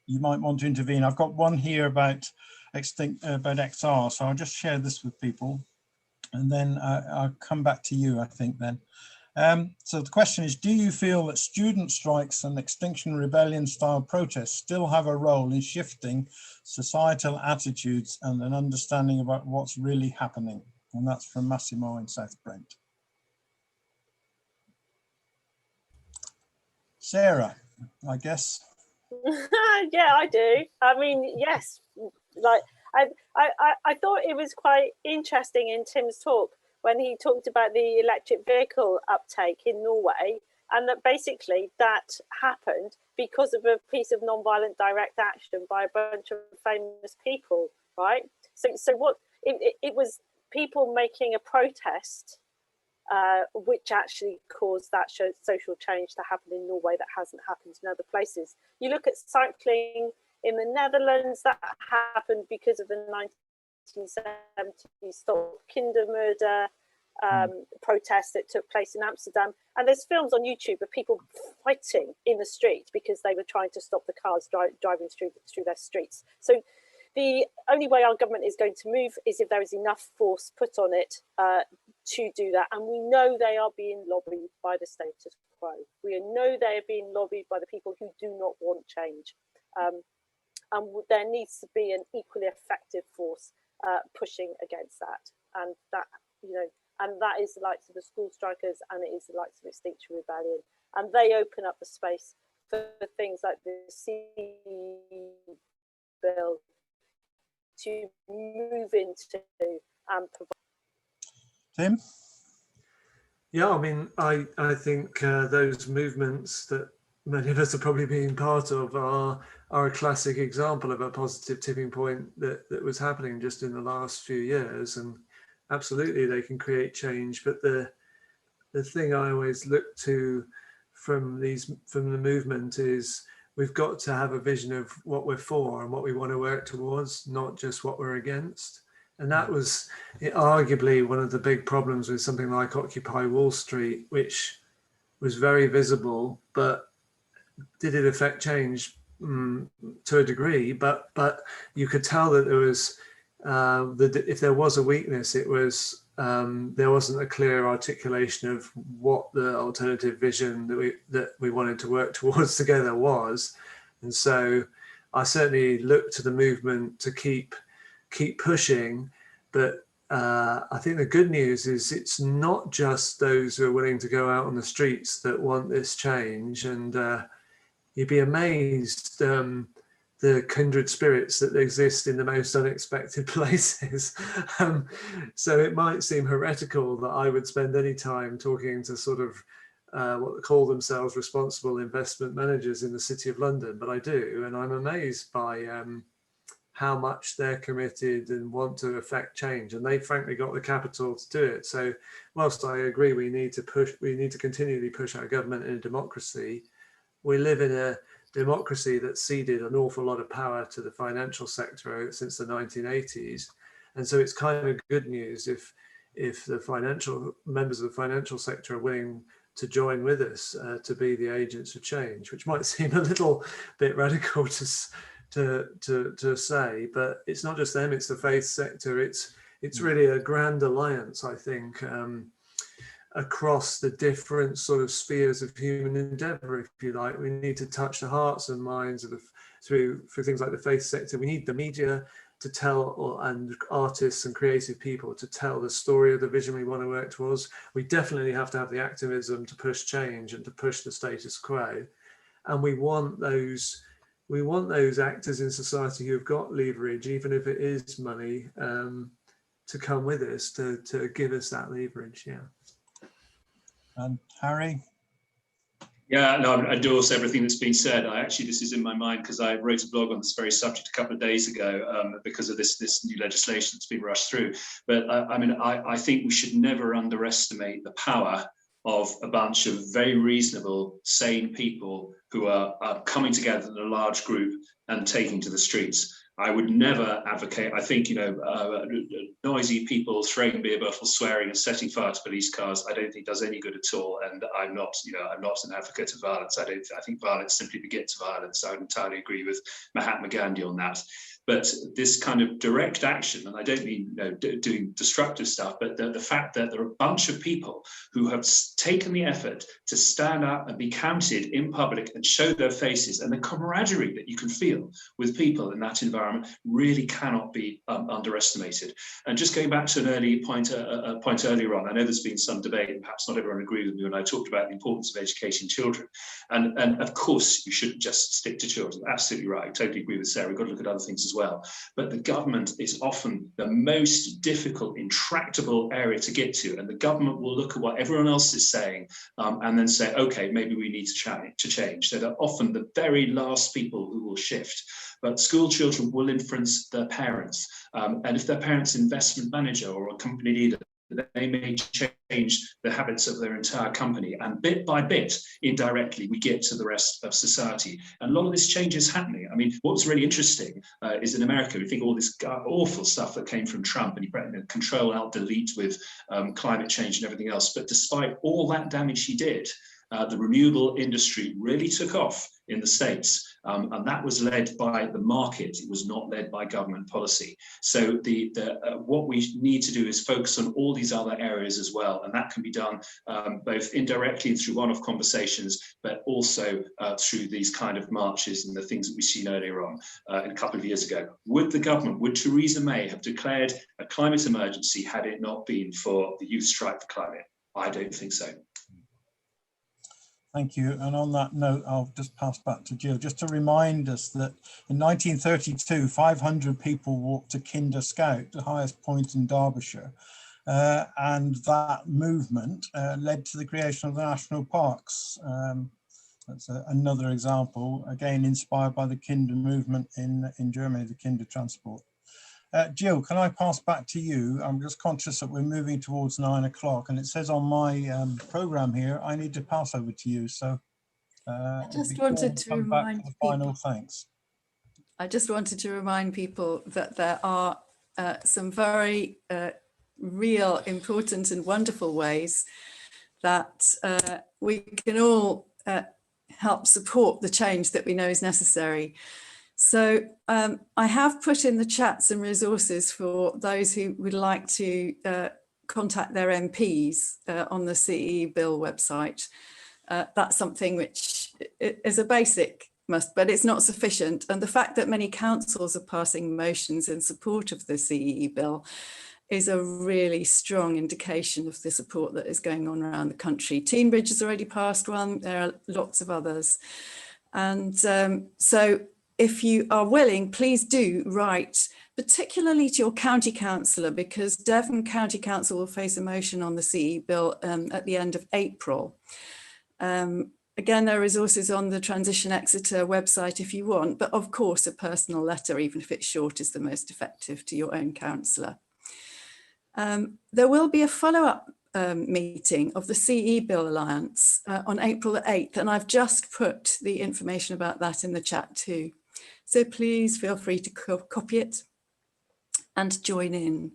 You might want to intervene. I've got one here about XR, so I'll just share this with people, and then I'll come back to you, I think, then. So the question is, do you feel that student strikes and Extinction Rebellion style protests still have a role in shifting societal attitudes and an understanding about what's really happening? And that's from Massimo in South Brent. Sarah, I guess. Yeah, I do. I mean, yes, like I thought it was quite interesting in Tim's talk when he talked about the electric vehicle uptake in Norway, and that basically that happened because of a piece of non-violent direct action by a bunch of famous people, right? So what it was, people making a protest which actually caused that social change to happen in Norway that hasn't happened in other places. You look at cycling in the Netherlands, that happened because of the 1970s Stop Kindermurder protest that took place in Amsterdam. And there's films on YouTube of people fighting in the street because they were trying to stop the cars driving through their streets. So the only way our government is going to move is if there is enough force put on it to do that. And we know they are being lobbied by the status quo. We know they are being lobbied by the people who do not want change. And there needs to be an equally effective force pushing against that. And that, you know, and that is the likes of the school strikers, and it is the likes of Extinction Rebellion. And they open up the space for things like the CEE Bill to move into and provide. Tim? Yeah, I mean, I think those movements that many of us are probably being part of are a classic example of a positive tipping point that was happening just in the last few years. And absolutely they can create change, but the thing I always look to from the movement is we've got to have a vision of what we're for and what we want to work towards, not just what we're against. And that was arguably one of the big problems with something like Occupy Wall Street, which was very visible, but did it affect change? To a degree, but you could tell that there was if there was a weakness, it was there wasn't a clear articulation of what the alternative vision that we wanted to work towards together was. And so I certainly look to the movement to keep pushing, but I think the good news is it's not just those who are willing to go out on the streets that want this change. And you'd be amazed the kindred spirits that exist in the most unexpected places. So it might seem heretical that I would spend any time talking to sort of what they call themselves responsible investment managers in the City of London, but I do, and I'm amazed by how much they're committed and want to affect change, and they've frankly got the capital to do it. So whilst I agree we need to continually push our government in a democracy, we live in a democracy that's ceded an awful lot of power to the financial sector since the 1980s. And so it's kind of good news if the members of the financial sector are willing to join with us to be the agents of change, which might seem a little bit radical to say, but it's not just them, it's the faith sector. It's really a grand alliance, I think, across the different sort of spheres of human endeavor, if you like. We need to touch the hearts and minds of through things like the faith sector. We need the media to tell, and artists and creative people to tell the story of the vision we want to work towards. We definitely have to have the activism to push change and to push the status quo. And we want those actors in society who've got leverage, even if it is money, to come with us to give us that leverage. Yeah. And Harry? Yeah, no, I endorse everything that's been said. This is in my mind because I wrote a blog on this very subject a couple of days ago because of this new legislation that's been rushed through. But I think we should never underestimate the power of a bunch of very reasonable, sane people who are coming together in a large group and taking to the streets. I would never advocate, I think, noisy people throwing beer bottles, swearing and setting fire to police cars, I don't think does any good at all. And I'm not an advocate of violence. I think violence simply begets violence. I would entirely agree with Mahatma Gandhi on that. But this kind of direct action, and I don't mean doing destructive stuff, but the fact that there are a bunch of people who have taken the effort to stand up and be counted in public and show their faces, and the camaraderie that you can feel with people in that environment really cannot be underestimated. And just going back to an early point earlier on, I know there's been some debate, and perhaps not everyone agreed with me when I talked about the importance of educating children. And of course, you shouldn't just stick to children. Absolutely right. I totally agree with Sarah. We've got to look at other things as well. But the government is often the most difficult, intractable area to get to. And the government will look at what everyone else is saying and then say, okay, maybe we need to change. So they're often the very last people who will shift. But school children will influence their parents. And if their parents' investment manager or a company leader, they may change the habits of their entire company. And bit by bit, indirectly, we get to the rest of society. And a lot of this change is happening. I mean, what's really interesting is in America, we think all this awful stuff that came from Trump, and he control, alt, delete with climate change and everything else. But despite all that damage he did, the renewable industry really took off in the States, and that was led by the market. It was not led by government policy. So what we need to do is focus on all these other areas as well, and that can be done both indirectly through one-off conversations, but also through these kind of marches and the things that we've seen earlier on a couple of years ago. Would Theresa May have declared a climate emergency had it not been for the Youth Strike for Climate? I don't think so. Thank you. And on that note, I'll just pass back to Jill, just to remind us that in 1932, 500 people walked to Kinder Scout, the highest point in Derbyshire. And that movement led to the creation of the national parks. That's another example, again, inspired by the Kinder movement in Germany, the Kinder transport. Jill, can I pass back to you? I'm just conscious that we're moving towards 9 o'clock, and it says on my programme here I need to pass over to you. So I just wanted to remind final thanks. I just wanted to remind people that there are some very real, important and wonderful ways that we can all help support the change that we know is necessary. So I have put in the chat some resources for those who would like to contact their MPs on the CEE Bill website. That's something which is a basic must, but it's not sufficient. And the fact that many councils are passing motions in support of the CEE Bill is a really strong indication of the support that is going on around the country. Teenbridge has already passed one, there are lots of others. And so if you are willing, please do write, particularly to your county councillor, because Devon County Council will face a motion on the CEE Bill at the end of April. Again, there are resources on the Transition Exeter website if you want, but of course a personal letter, even if it's short, is the most effective to your own councillor. There will be a follow-up meeting of the CEE Bill Alliance on April the 8th, and I've just put the information about that in the chat too. So please feel free to copy it and join in.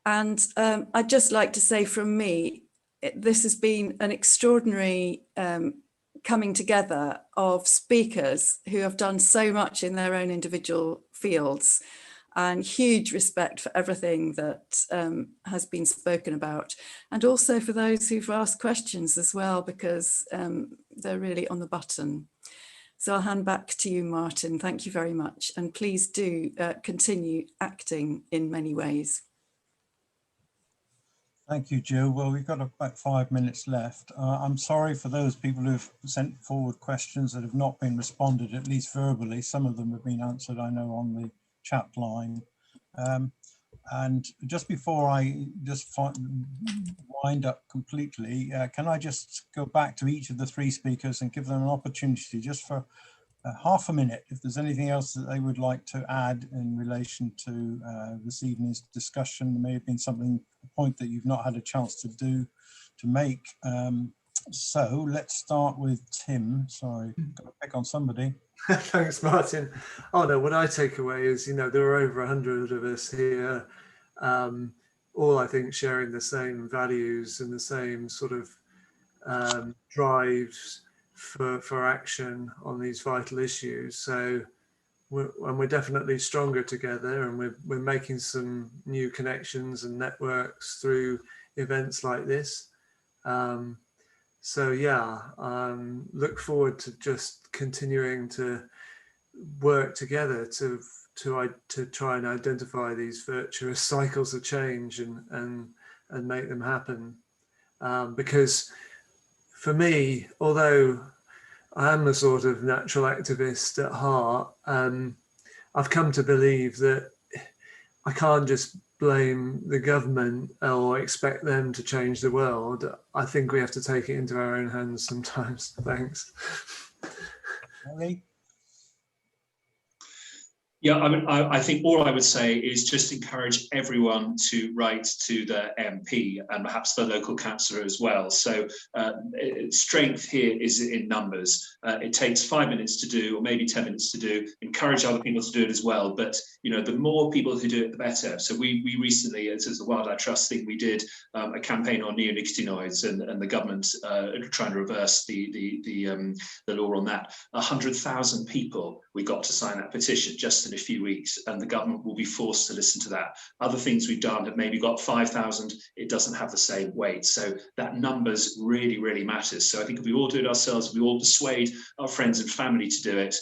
And I'd just like to say from me, this has been an extraordinary coming together of speakers who have done so much in their own individual fields, and huge respect for everything that has been spoken about, and also for those who've asked questions as well, because they're really on the button. So I'll hand back to you, Martin. Thank you very much. And please do continue acting in many ways. Thank you, Jill. Well, we've got about 5 minutes left. I'm sorry for those people who've sent forward questions that have not been responded, at least verbally. Some of them have been answered, I know, on the chat line. And just before I just wind up completely, can I just go back to each of the three speakers and give them an opportunity just for half a minute, if there's anything else that they would like to add in relation to this evening's discussion. There may have been something, a point that you've not had a chance to make. So let's start with Tim. Sorry, got to pick on somebody. Thanks, Martin. Oh no, what I take away is, there are over 100 of us here, all I think sharing the same values and the same sort of drives for action on these vital issues. So we're definitely stronger together, and we're making some new connections and networks through events like this. So yeah, look forward to just continuing to work together to try and identify these virtuous cycles of change and make them happen. Because for me, although I am a sort of natural activist at heart, I've come to believe that I can't just blame the government or expect them to change the world. I think we have to take it into our own hands sometimes. Thanks. Ellie? Yeah, I mean, I think all I would say is just encourage everyone to write to their MP and perhaps their local councillor as well. So strength here is in numbers. It takes 5 minutes to do, or maybe 10 minutes to do. Encourage other people to do it as well. But the more people who do it, the better. So we recently, as the Wildlife Trust thing, we did a campaign on neonicotinoids, and the government trying to reverse the law on that. 100,000 people we got to sign that petition just in a few weeks, and the government will be forced to listen to that. Other things we've done have maybe got 5,000. It doesn't have the same weight. So that numbers really, really matters. So I think if we all do it ourselves, if we all persuade our friends and family to do it,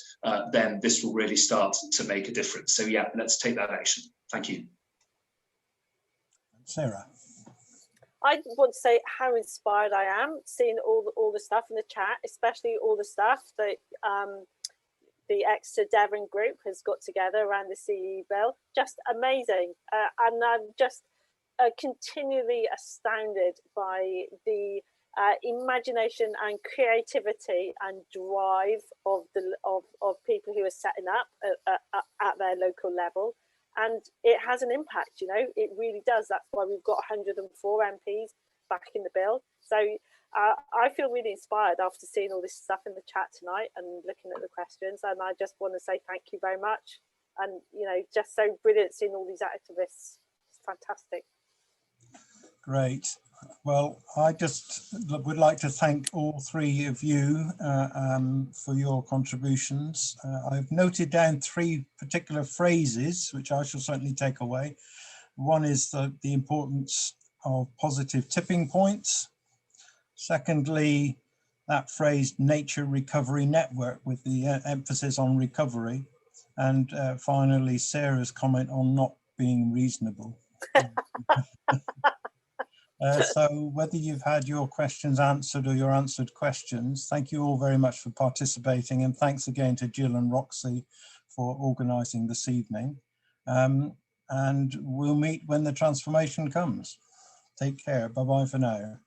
then this will really start to make a difference. So yeah, let's take that action. Thank you. Sarah. I want to say how inspired I am seeing all the stuff in the chat, especially all the stuff that the Exeter Devon group has got together around the CEE Bill. Just amazing. And I'm just continually astounded by the imagination and creativity and drive of people who are setting up at their local level. and it has an impact. You know, it really does. That's why we've got 104 MPs back in the bill. So I feel really inspired after seeing all this stuff in the chat tonight and looking at the questions, and I just want to say thank you very much. And you know, just so brilliant seeing all these activists. It's fantastic. Great. Well, I just would like to thank all three of you for your contributions. I've noted down three particular phrases, which I shall certainly take away. One is the importance of positive tipping points. Secondly, that phrase nature recovery network with the emphasis on recovery. And finally, Sarah's comment on not being reasonable. So whether you've had your questions answered or your answered questions, thank you all very much for participating, and thanks again to Jill and Roxy for organising this evening. And we'll meet when the transformation comes. Take care. Bye-bye for now.